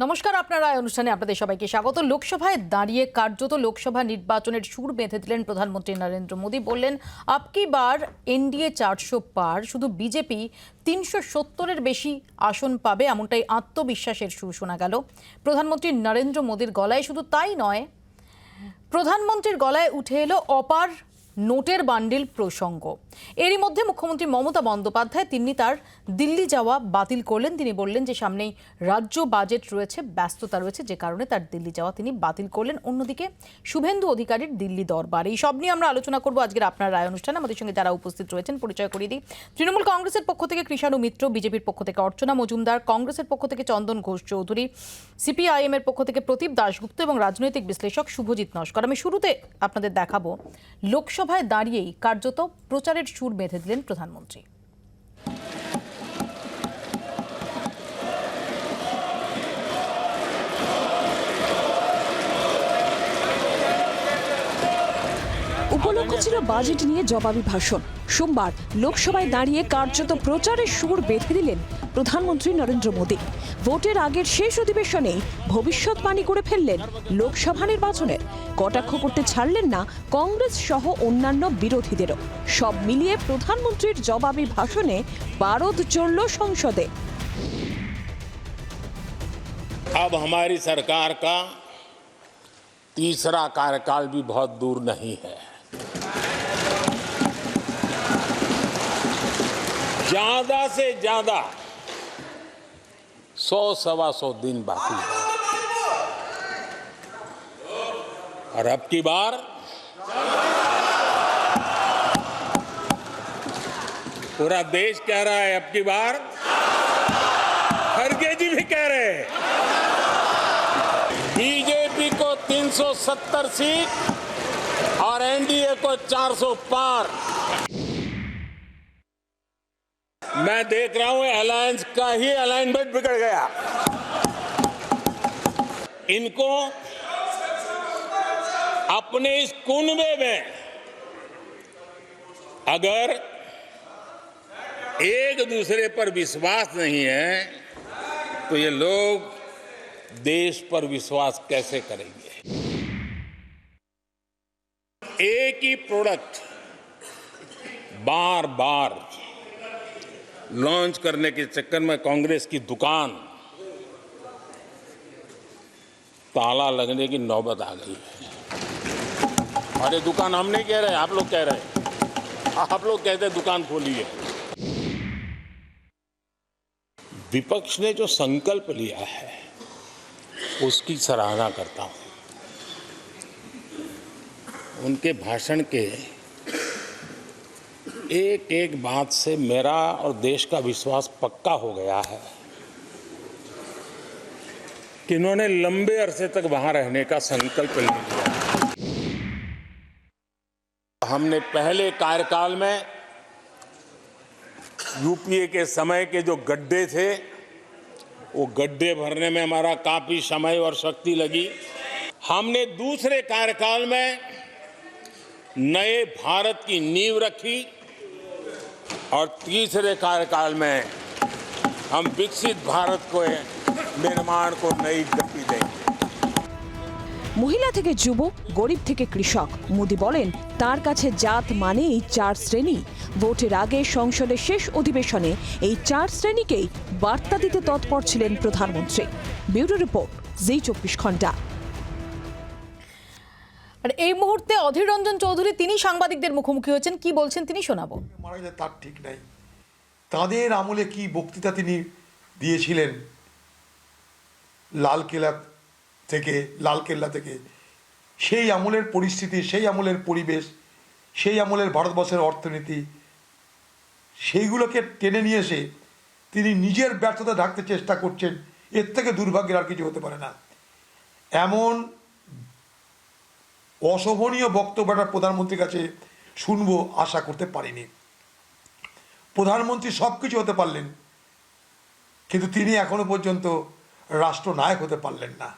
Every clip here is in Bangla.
নমস্কার, আপনারা এই অনুষ্ঠানে আপনাদের সবাইকে স্বাগত। লোকসভায় দাঁড়িয়ে কার্যত লোকসভা নির্বাচনের সুর বেঁধে দিলেন প্রধানমন্ত্রী নরেন্দ্র মোদী। বললেন, আপকি বার এনডিএ 400 পার, শুধু বিজেপি 370-এর বেশি আসন পাবে, এমনটাই আত্মবিশ্বাসের সুর শোনা গেল প্রধানমন্ত্রী নরেন্দ্র মোদীর গলায়। শুধু তাই নয়, প্রধানমন্ত্রীর গলায় উঠে এলো অপার নোটের বান্ডিল প্রসঙ্গ। এরই মধ্যে মুখ্যমন্ত্রী মমতা বন্দ্যোপাধ্যায় তিনি তার দিল্লি যাওয়া বাতিল করলেন। তিনি বললেন যে সামনেই রাজ্য বাজেট রয়েছে, ব্যস্ততা রয়েছে, যে কারণে তার দিল্লি যাওয়া তিনি বাতিল করলেন। অন্যদিকে শুভেন্দু অধিকারীর দিল্লি দরবার, এই সব নিয়ে আমরা আলোচনা করব আজকের আপনার রায় অনুষ্ঠানে। আমাদের সঙ্গে যারা উপস্থিত রয়েছেন পরিচয় করিয়ে দিই। তৃণমূল কংগ্রেসের পক্ষ থেকে কৃষাণু মিত্র, বিজেপির পক্ষ থেকে অর্চনা মজুমদার, কংগ্রেসের পক্ষ থেকে চন্দন ঘোষ চৌধুরী, সিপিআইএম এর পক্ষ থেকে প্রদীপ দাশগুপ্ত এবং রাজনৈতিক বিশ্লেষক শুভজিৎ নস্কর। আমি শুরুতে আপনাদের দেখাবো লোকসভায় দাঁড়িয়েই কার্যত প্রচারের সুর বেঁধে দিলেন প্রধানমন্ত্রী। উপলক্ষ ছিল বাজেট নিয়ে জবাবি ভাষণ। সোমবার লোকসভায় দাঁড়িয়ে কার্যত প্রচারের সুর বেঁধে দিলেন প্রধানমন্ত্রী নরেন্দ্র মোদী। ভোটের আগের শেষ অধিবেশনেই ভবিষ্যৎবাণী করে ফেললেন লোকসভা নির্বাচনের। কটাক্ষ করতে ছাড়লেন না কংগ্রেস সহ অন্যান্য বিরোধীদেরও। সব মিলিয়ে প্রধানমন্ত্রীর জবাবি ভাষণে পারদ চলল সংসদে। अब हमारी सरकार का तीसरा कार्यकाल भी बहुत दूर नहीं है। ज्यादा से ज्यादा 100-125 दिन बाकी है और अब की बार पूरा देश कह रहा है, अब की बार खड़गे जी भी कह रहे हैं, बीजेपी को 370 सीट और एनडीए को 400 पार। मैं देख रहा हूं अलायंस का ही अलाइनमेंट बिगड़ गया। इनको अपने इस कुनबे में अगर एक दूसरे पर विश्वास नहीं है तो ये लोग देश पर विश्वास कैसे करेंगे। एक ही प्रोडक्ट बार बार लॉन्च करने के चक्कर में कांग्रेस की दुकान ताला लगने की नौबत आ गई है। और ये दुकान हम नहीं कह रहे, आप लोग कह रहे हैं। आप लोग कहते हैं दुकान खोलिए। विपक्ष ने जो संकल्प लिया है उसकी सराहना करता हूं। उनके भाषण के एक एक बात से मेरा और देश का विश्वास पक्का हो गया है कि इन्होंने लंबे अरसे तक वहां रहने का संकल्प ले लिया। हमने पहले कार्यकाल में यूपीए के समय के जो गड्ढे थे वो गड्ढे भरने में हमारा काफी समय और शक्ति लगी। हमने दूसरे कार्यकाल में नए भारत की नींव रखी और तीसरे कार्यकाल में हम विकसित भारत को निर्माण को नई गति देंगे। মহিলা থেকে যুব, গরিব থেকে কৃষক, মোদী বলেন তার কাছে জাত মানেই 4 শ্রেণী। ভোটের আগে সংসদের শেষ অধিবেশনে এই 4 শ্রেণীকেই বার্তা দিতে তৎপর ছিলেন প্রধানমন্ত্রী। ব্যুরো রিপোর্ট, জি24 ঘন্টা। আর এই মুহূর্তে অধীর রঞ্জন চৌধুরী তিনি সাংবাদিকদের মুখোমুখি হয়েছেন, কি বলছেন তিনি শোনাবো। মারা যায় তার ঠিক নাই। তাদের আমলে কি বক্তৃতা তিনি দিয়েছিলেন লালকেল্লা থেকে, সেই আমলের পরিস্থিতি, সেই আমলের পরিবেশ, সেই আমলের ভারতবর্ষের অর্থনীতি, সেইগুলোকে টেনে নিয়ে এসে তিনি নিজের ব্যর্থতা ঢাকতে চেষ্টা করছেন। এর থেকে দুর্ভাগ্যের আর কিছু হতে পারে না। এমন অশোভনীয় বক্তব্যটা প্রধানমন্ত্রীর কাছে শুনবো আশা করতে পারিনি। প্রধানমন্ত্রী সব কিছু হতে পারলেন, কিন্তু তিনি এখনো পর্যন্ত রাষ্ট্রনায়ক হতে পারলেন না।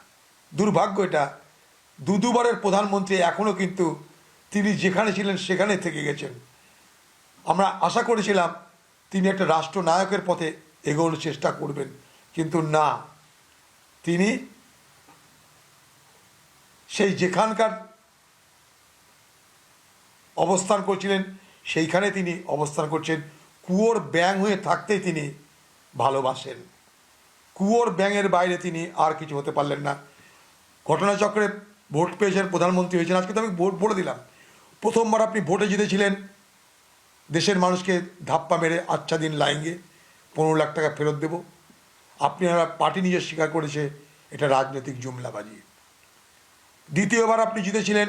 দুর্ভাগ্য এটা। দুবারের প্রধানমন্ত্রী এখনও কিন্তু তিনি যেখানে ছিলেন সেখানে থেকে গেছেন। আমরা আশা করেছিলাম তিনি একটা রাষ্ট্রনায়কের পথে এগোনোর চেষ্টা করবেন, কিন্তু না, তিনি সেই যেখানকার অবস্থান করছিলেন সেইখানে তিনি অবস্থান করছেন। কুয়োর ব্যাঙ হয়ে থাকতেই তিনি ভালোবাসেন। কুয়োর ব্যাঙের বাইরে তিনি আর কিছু হতে পারলেন না। ঘটনাচক্রে ভোট পেয়েছেন, প্রধানমন্ত্রী হয়েছেন। আজকে তো আমি ভোট বলে দিলাম, প্রথমবার আপনি ভোটে জিতেছিলেন, দেশের মানুষকে ধাপ্পা মেরে আচ্ছা দিন লাইঙ্গে 15 লাখ টাকা ফেরত দেব। আপনারা পার্টি নিজে স্বীকার করেছে এটা রাজনৈতিক জুমলাবাজি। দ্বিতীয়বার আপনি জিতেছিলেন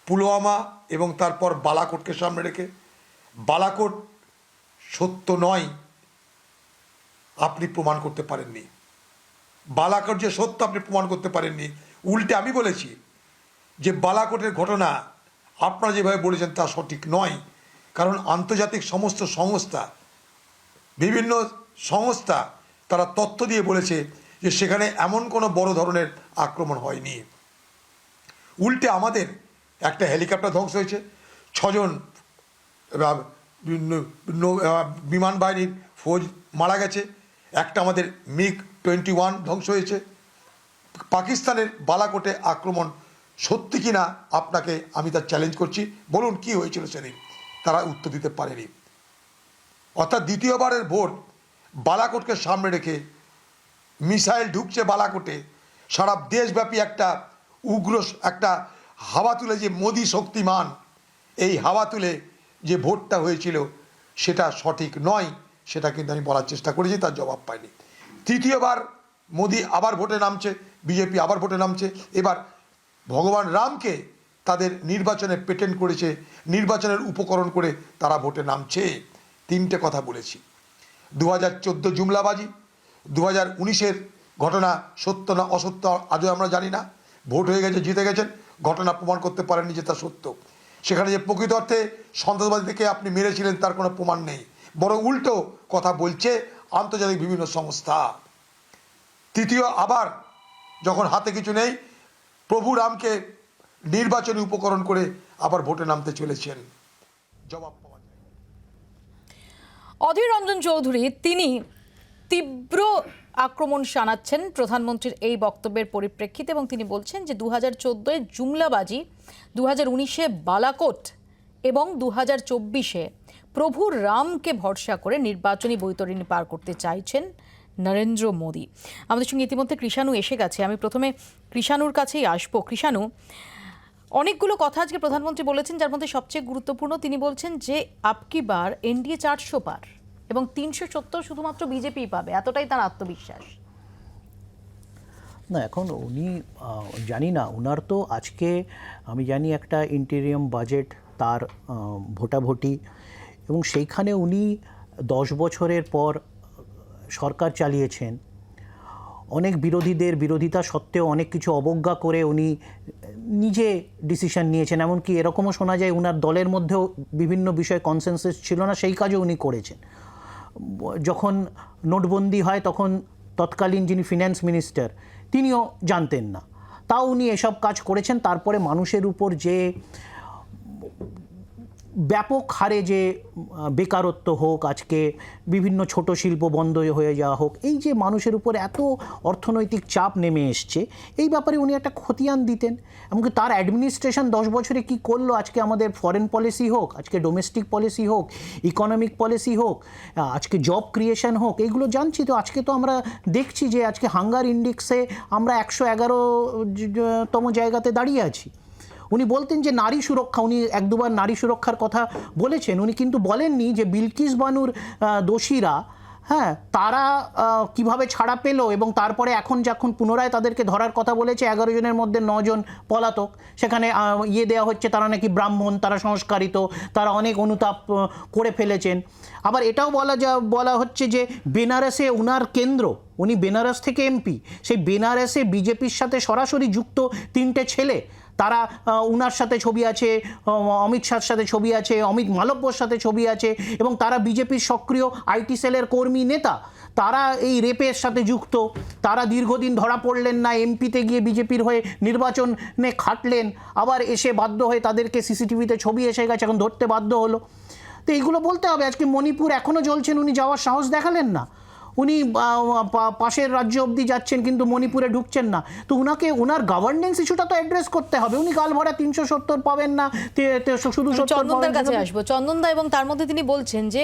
পুলওয়ামা এবং তারপর বালাকোটকে সামনে রেখে। বালাকোট সত্য নয় আপনি প্রমাণ করতে পারেননি। বালাকোট যে সত্য আপনি প্রমাণ করতে পারেননি। উল্টে আমি বলেছি যে বালাকোটের ঘটনা আপনারা যেভাবে বলেছেন তা সঠিক নয়। কারণ আন্তর্জাতিক সমস্ত সংস্থা, বিভিন্ন সংস্থা তারা তথ্য দিয়ে বলেছে যে সেখানে এমন কোনো বড় ধরনের আক্রমণ হয়নি। উল্টে আমাদের একটা হেলিকপ্টার ধ্বংস হয়েছে, 6 জন বিমান বাহিনীর ফৌজ মারা গেছে, একটা আমাদের MiG-21 ধ্বংস হয়েছে। পাকিস্তানের বালাকোটে আক্রমণ সত্যি কিনা আপনাকে আমি তার চ্যালেঞ্জ করছি, বলুন কি হয়েছিল সেদিন। তারা উত্তর দিতে পারেনি। অর্থাৎ দ্বিতীয়বারের ভোট বালাকোটকে সামনে রেখে মিসাইল ঢুকছে বালাকোটে, সারা দেশব্যাপী একটা উগ্র একটা হাওয়া তুলে, যে মোদি শক্তিমান, এই হাওয়া তুলে যে ভোটটা হয়েছিল সেটা সঠিক নয়, সেটা কিন্তু আমি বলার চেষ্টা করেছি, তার জবাব পাইনি। তৃতীয়বার মোদি আবার ভোটে নামছে, বিজেপি আবার ভোটে নামছে। এবার ভগবান রামকে তাদের নির্বাচনে পেটেন্ট করেছে, নির্বাচনের উপকরণ করে তারা ভোটে নামছে। 3টে কথা বলেছি। 2014 জুমলাবাজি, 2019-এর ঘটনা সত্য না অসত্য আজও আমরা জানি না। ভোট হয়ে গেছে, জিতে গেছেন, ঘটনা প্রমাণ করতে পারেননি যে তা সত্য। সেখানে যে প্রকৃত অর্থে সন্ত্রাসবাদীকে আপনি মেরেছিলেন তার কোনো প্রমাণ নেই, বরং উল্টো কথা বলছে আন্তর্জাতিক বিভিন্ন সংস্থা। তৃতীয়, আবার যখন হাতে কিছু নেই, প্রভু রামকে নির্বাচনী উপকরণ করে আবার ভোটে নামতে চলেছেন। জবাব পাওয়া যায়। অধীর রঞ্জন চৌধুরী তিনি তীব্র আক্রমণ শানাচ্ছেন প্রধানমন্ত্রীর এই বক্তব্যের পরিপ্রেক্ষিতে, এবং তিনি বলছেন যে 2014-এ জুমলাবাজি, 2019-এ বালাকোট এবং 2024-এ প্রভু রামকে ভরসা করে নির্বাচনী বৈতরণী পার করতে চাইছেন নরেন্দ্র মোদী। আমাদের সঙ্গে ইতিমধ্যে কৃষাণু এসে গেছে। আমি প্রথমে কৃষাণুর কাছেই আসবো। কৃষাণু, অনেকগুলো কথা আজকে প্রধানমন্ত্রী বলেছেন, যার মধ্যে সবচেয়ে গুরুত্বপূর্ণ তিনি বলছেন যে আপকি বার এনডিএ 400 পার এবং 370 শুধুমাত্র বিজেপি পাবে, এতটাই তার আত্মবিশ্বাস। না, এখন উনি জানি না, ওনার তো আজকে আমি জানি একটা ইন্টেরিয়াম বাজেট, তার ভোটাভুটি, এবং সেইখানে উনি 10 বছরের পর সরকার চালিয়েছেন। অনেক বিরোধীদের বিরোধিতা সত্ত্বেও অনেক কিছু অবজ্ঞা করে উনি নিজে ডিসিশন নিয়েছেন। এমনকি এরকমও শোনা যায় ওনার দলের মধ্যেও বিভিন্ন বিষয়ে কনসেনসাস ছিল না, সেই কাজও উনি করেছেন। যখন নোটবন্দি হয় তখন তৎকালীন যিনি ফিন্যান্স মিনিস্টার তিনিও জানতেন না, তাও উনি এসব কাজ করেছেন। তারপরে মানুষের উপর যে ব্যাপক হারে যে বেকারত্ব হোক, আজকে বিভিন্ন ছোট শিল্প বন্ধ হয়ে যাওয়া হোক, এই যে মানুষের উপর এত অর্থনৈতিক চাপ নেমে এসছে, এই ব্যাপারে উনি একটা খতিয়ান দিতেন। এমনকি তার অ্যাডমিনিস্ট্রেশন 10 বছরে কি করলো, আজকে আমাদের ফরেন পলিসি হোক, আজকে ডোমেস্টিক পলিসি হোক, ইকোনমিক পলিসি হোক, আজকে জব ক্রিয়েশন হোক, এইগুলো জানছি। তো আজকে তো আমরা দেখছি যে আজকে হাঙ্গার ইন্ডেক্সে আমরা 111তম জায়গাতে দাঁড়িয়ে আছি। উনি বলতেন যে নারী সুরক্ষা, উনি 1-2বার নারী সুরক্ষার কথা বলেছেন। উনি কিন্তু বলেননি যে বিলকিস বানুর দোষীরা, হ্যাঁ, তারা কিভাবে ছাড়া পেল, এবং তারপরে এখন যখন পুনরায় তাদেরকে ধরার কথা বলেছে, 11 জনের মধ্যে 9 জন পলাতক। সেখানে দেওয়া হচ্ছে তারা নাকি ব্রাহ্মণ, তারা সংস্কারিত, তারা অনেক অনুতাপ করে ফেলেছেন। আবার এটাও বলা হচ্ছে যে বেনারসে উনার কেন্দ্র, উনি বেনারস থেকে এমপি, সেই বেনারসে বিজেপির সাথে সরাসরি যুক্ত 3টে ছেলে, তারা উনার সাথে ছবি আছে, অমিত শাহর সাথে ছবি আছে, অমিত মালব্যর সাথে ছবি আছে, এবং তারা বিজেপির সক্রিয় আইটি সেলের কর্মী নেতা। তারা এই রেপের সাথে যুক্ত, তারা দীর্ঘদিন ধরা পড়লেন না, এমপিতে গিয়ে বিজেপির হয়ে নির্বাচনে খাটলেন, আবার এসে বাধ্য হয়ে তাদেরকে সিসিটিভিতে ছবি এসে গেছে, এখন ধরতে বাধ্য হলো। তো এইগুলো বলতে হবে। আজকে মণিপুর এখনও জ্বলছেন, উনি যাওয়ার সাহস দেখালেন না। উনি পাশের রাজ্য অবধি যাচ্ছেন কিন্তু মণিপুরে ঢুকছেন না। তো ওনার গভর্নেন্স ইস্যুটা তো অ্যাড্রেস করতে হবে। উনি গাল ভরা 370 পাবেন না, শুধু 70 চন্দনদার কাছে আসবো। চন্দনদা, এবং তার মধ্যে তিনি বলছেন যে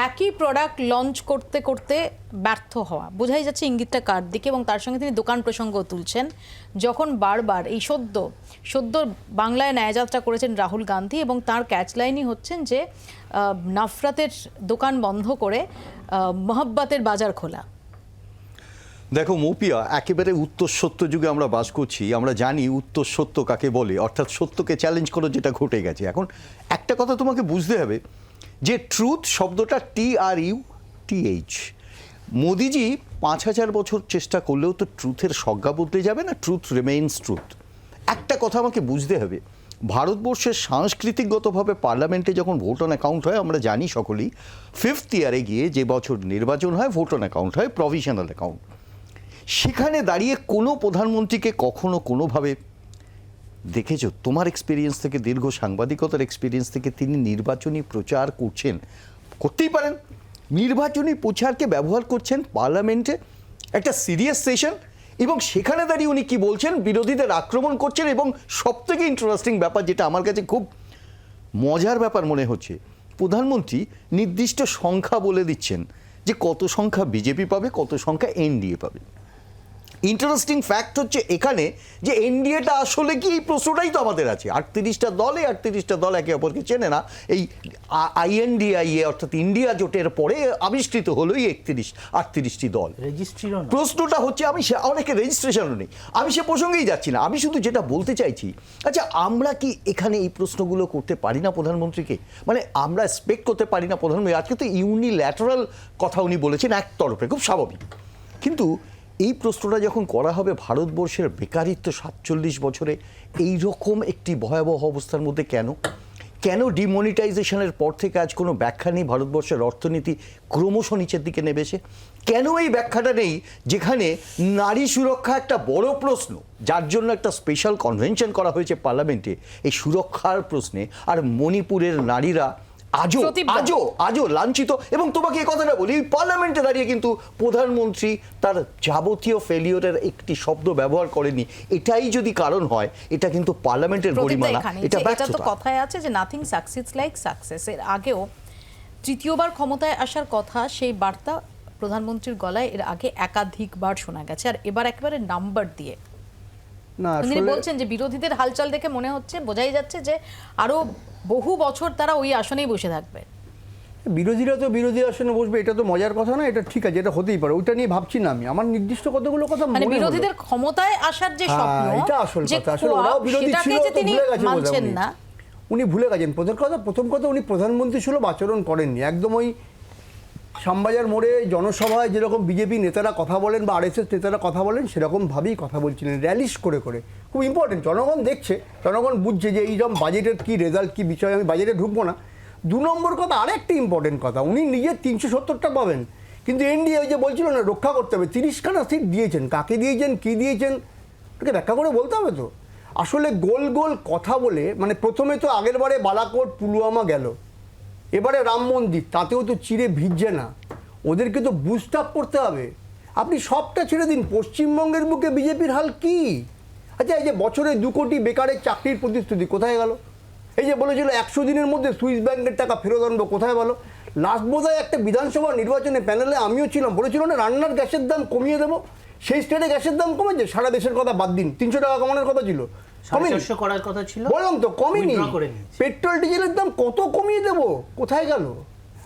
একই প্রোডাক্ট লঞ্চ করতে করতে ব্যর্থ হওয়া, বোঝাই যাচ্ছে ইঙ্গিতটা কার দিকে, এবং তার সঙ্গে তিনি দোকান প্রসঙ্গ তুলছেন। যখন বারবার এই সদ্য বাংলায় ন্যায়যাত্রা করেছেন রাহুল গান্ধী, এবং তার ক্যাচলাইনই হচ্ছেন যে নাফরাতের দোকান বন্ধ করে মহব্বতের বাজার খোলা। দেখো মৌপিয়া, একেবারে উত্তর সত্য যুগে আমরা বাস করছি। আমরা জানি উত্তর সত্য কাকে বলে, অর্থাৎ সত্যকে চ্যালেঞ্জ করে যেটা ঘটে গেছে। এখন একটা কথা তোমাকে বুঝতে হবে যে ট্রুথ শব্দটা TRUTH। মোদিজি 5000 বছর চেষ্টা করলেও তো ট্রুথের সংজ্ঞা বদলে যাবে না। Truth remains truth. একটা কথা আমাকে বুঝতে হবে, ভারতবর্ষের সাংস্কৃতিকগতভাবে পার্লামেন্টে যখন ভোট অন অ্যাকাউন্ট হয়, আমরা জানি সকলেই 5th ইয়ারে গিয়ে যে বছর নির্বাচন হয় ভোট অন অ্যাকাউন্ট হয়, প্রভিশনাল অ্যাকাউন্ট। সেখানে দাঁড়িয়ে কোনো প্রধানমন্ত্রীকে কখনো কোনোভাবে দেখেছো তোমার এক্সপিরিয়েন্স থেকে, দীর্ঘ সাংবাদিকতার এক্সপিরিয়েন্স থেকে, তিনি নির্বাচনী প্রচার করছেন, করতেই পারেন, নির্বাচনী প্রচারকে ব্যবহার করছেন পার্লামেন্টে একটা সিরিয়াস সেশন, এবং সেখানে দাঁড়িয়ে উনি কি বলছেন, বিরোধীদের আক্রমণ করছেন। এবং সবথেকে ইন্টারেস্টিং ব্যাপার, যেটা আমার কাছে খুব মজার ব্যাপার মনে হচ্ছে, প্রধানমন্ত্রী নির্দিষ্ট সংখ্যা বলে দিচ্ছেন যে কত সংখ্যা বিজেপি পাবে, কত সংখ্যা এনডিএ পাবে। ইন্টারেস্টিং ফ্যাক্ট হচ্ছে এখানে যে এনডিএটা আসলে কি, এই প্রশ্নটাই তো আমাদের আছে। 38টা দলে 38টা দল একে অপরকে চেনে না। এই INDIA অর্থাৎ ইন্ডিয়া জোটের পরে আবিষ্কৃত হলো এই 38টি দল। রেজিস্ট্রিও না। প্রশ্নটা হচ্ছে, আমি অনেকে রেজিস্ট্রেশনও নেই, আমি সে প্রসঙ্গেই যাচ্ছি না। আমি শুধু যেটা বলতে চাইছি, আচ্ছা আমরা কি এখানে এই প্রশ্নগুলো করতে পারি না প্রধানমন্ত্রীকে? মানে আমরা এক্সপেক্ট করতে পারি না প্রধানমন্ত্রী, আজকে তো ইউনিল্যাটারাল কথা উনি বলেছেন একতরফে, খুব স্বাভাবিক। কিন্তু এই প্রশ্নটা যখন করা হবে, ভারতবর্ষের বেকারিত্ব 47 বছরে এই রকম একটি ভয়াবহ অবস্থার মধ্যে কেন ডিমনিটাইজেশনের পর থেকে আজ কোনো ব্যাখ্যা নেই, ভারতবর্ষের অর্থনীতি ক্রমশ নিচের দিকে নেমেছে? কেন এই ব্যাখ্যাটা নেই যেখানে নারী সুরক্ষা একটা বড় প্রশ্ন, যার জন্য একটা স্পেশাল কনভেনশন করা হয়েছে পার্লামেন্টে এই সুরক্ষার প্রশ্নে, আর মণিপুরের নারীরা আজও লাঞ্ছিত? এবং তোমাকে এই কথাটা বলি, পার্লামেন্টে দাঁড়িয়ে কিন্তু প্রধানমন্ত্রী তার যাবতীয় ফেলিওরের একটি শব্দ ব্যবহার করেনি। এটাই যদি কারণ হয়, এটা কিন্তু পার্লামেন্টের গরিমা না, এটা ব্যর্থতা। তো কথায় আছে যে নাথিং সাকসিডস লাইক সাকসেস। এর আগেও তৃতীয়বার ক্ষমতায় আসার কথা, সেই বার্তা প্রধানমন্ত্রীর গলায় এর আগে একাধিকবার শোনা গেছে, আর এবার একেবারে নাম্বার দিয়ে তিনি বলছেন যে বিরোধীদের হালচাল দেখে মনে হচ্ছে, বোঝাই যাচ্ছে যে আরো বহু বছর তারা ওই আসনেই বসে থাকবে। বিরোধীরা তো বিরোধী আসনে বসবে, এটা তো মজার কথা না, এটা ঠিক আছে, এটা হতেই পারে, ওইটা নিয়ে ভাবছি না আমি। আমার নির্দিষ্ট কতগুলো কথা মানে বিরোধীদের ক্ষমতায় আসার যে স্বপ্ন, এটা আসল কথা। আসলে ওরাও বিরোধী ছিল, তিনি মানছেন না, উনি ভুলে গেছেন। প্রথম কথা উনি প্রধানমন্ত্রী সুলভ আচরণ করেননি। একদম ওই শ্যামবাজার মোড়ে জনসভায় যেরকম বিজেপি নেতারা কথা বলেন বা RSS নেতারা কথা বলেন, সেরকমভাবেই কথা বলছিলেন, র্যালিশ করে করে। খুব ইম্পর্টেন্ট, জনগণ দেখছে, জনগণ বুঝছে যে এইরকম বাজেটের কী রেজাল্ট, কী বিষয়। আমি বাজেটে ঢুকবো না। 2 নম্বর কথা, আরেকটি ইম্পর্টেন্ট কথা, উনি নিজে 370টা পাবেন, কিন্তু এনডিএ ওই যে বলছিল না রক্ষা করতে হবে, 30খানা সিট দিয়েছেন। কাকে দিয়েছেন, কী দিয়েছেন, ওটাকে ব্যাখ্যা করে বলতে হবে তো। আসলে গোল গোল কথা বলে, মানে প্রথমে তো আগের বারে বালাকোট পুলওয়ামা গেল, এবারে রাম মন্দির, তাতেও তো চিরে ভিজছে না। ওদেরকে তো বুস্ট আপ করতে হবে। আপনি সবটা ছেড়ে দিন, পশ্চিমবঙ্গের বুকে বিজেপির হাল কি? আচ্ছা, এই যে বছরে 2 কোটি বেকারের চাকরির প্রতিশ্রুতি কোথায় গেল? এই যে বলেছিল 100 দিনের মধ্যে সুইস ব্যাংকের টাকা ফেরত আনবো, কোথায় গেল? লাস্ট বোধহয় একটা বিধানসভা নির্বাচনে প্যানেলে আমিও ছিলাম, বলেছিল না রান্নার গ্যাসের দাম কমিয়ে দেবো। সেই স্টেটে গ্যাসের দাম কমেছে, সারা দেশের কথা বাদ দিন, 300 টাকা কমানোর কথা ছিল, করার কথা ছিল, বললাম তো কমেনি। পেট্রোল ডিজেলের দাম কত কমিয়ে দেবো, কোথায় গেল?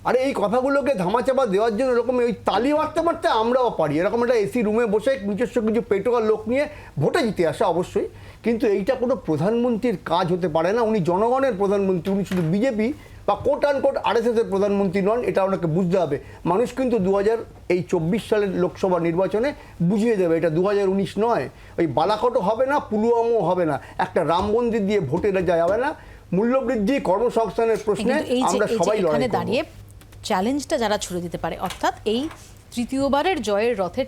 আরে এই কথাগুলোকে ধামাচাপা দেওয়ার জন্য এরকম ওই তালি মারতে মারতে আমরাও পারি, এরকম একটা এসি রুমে বসে নিজস্ব কিছু পেটোকার লোক নিয়ে ভোটে জিতে আসা অবশ্যই, কিন্তু এইটা কোনো প্রধানমন্ত্রীর কাজ হতে পারে না। উনি জনগণের প্রধানমন্ত্রী, উনি শুধু বিজেপি বা কোট আনকোট RSS এর প্রধানমন্ত্রী নন, এটা ওনাকে বুঝতে হবে। মানুষ কিন্তু 2024 সালের লোকসভা নির্বাচনে বুঝিয়ে দেবে, এটা 2019 নয়। ওই বালাকোটও হবে না, পুলওয়ামাও হবে না, একটা রাম মন্দির দিয়ে ভোটে যাবে না। মূল্যবৃদ্ধি, কর্মসংস্থানের প্রশ্নে আমরা সবাই লড়াই করব। চ্যালেঞ্জটা যারা ছুড়ে দিতে পারে, অর্থাৎ এই তৃতীয়বারের জয়ের রথের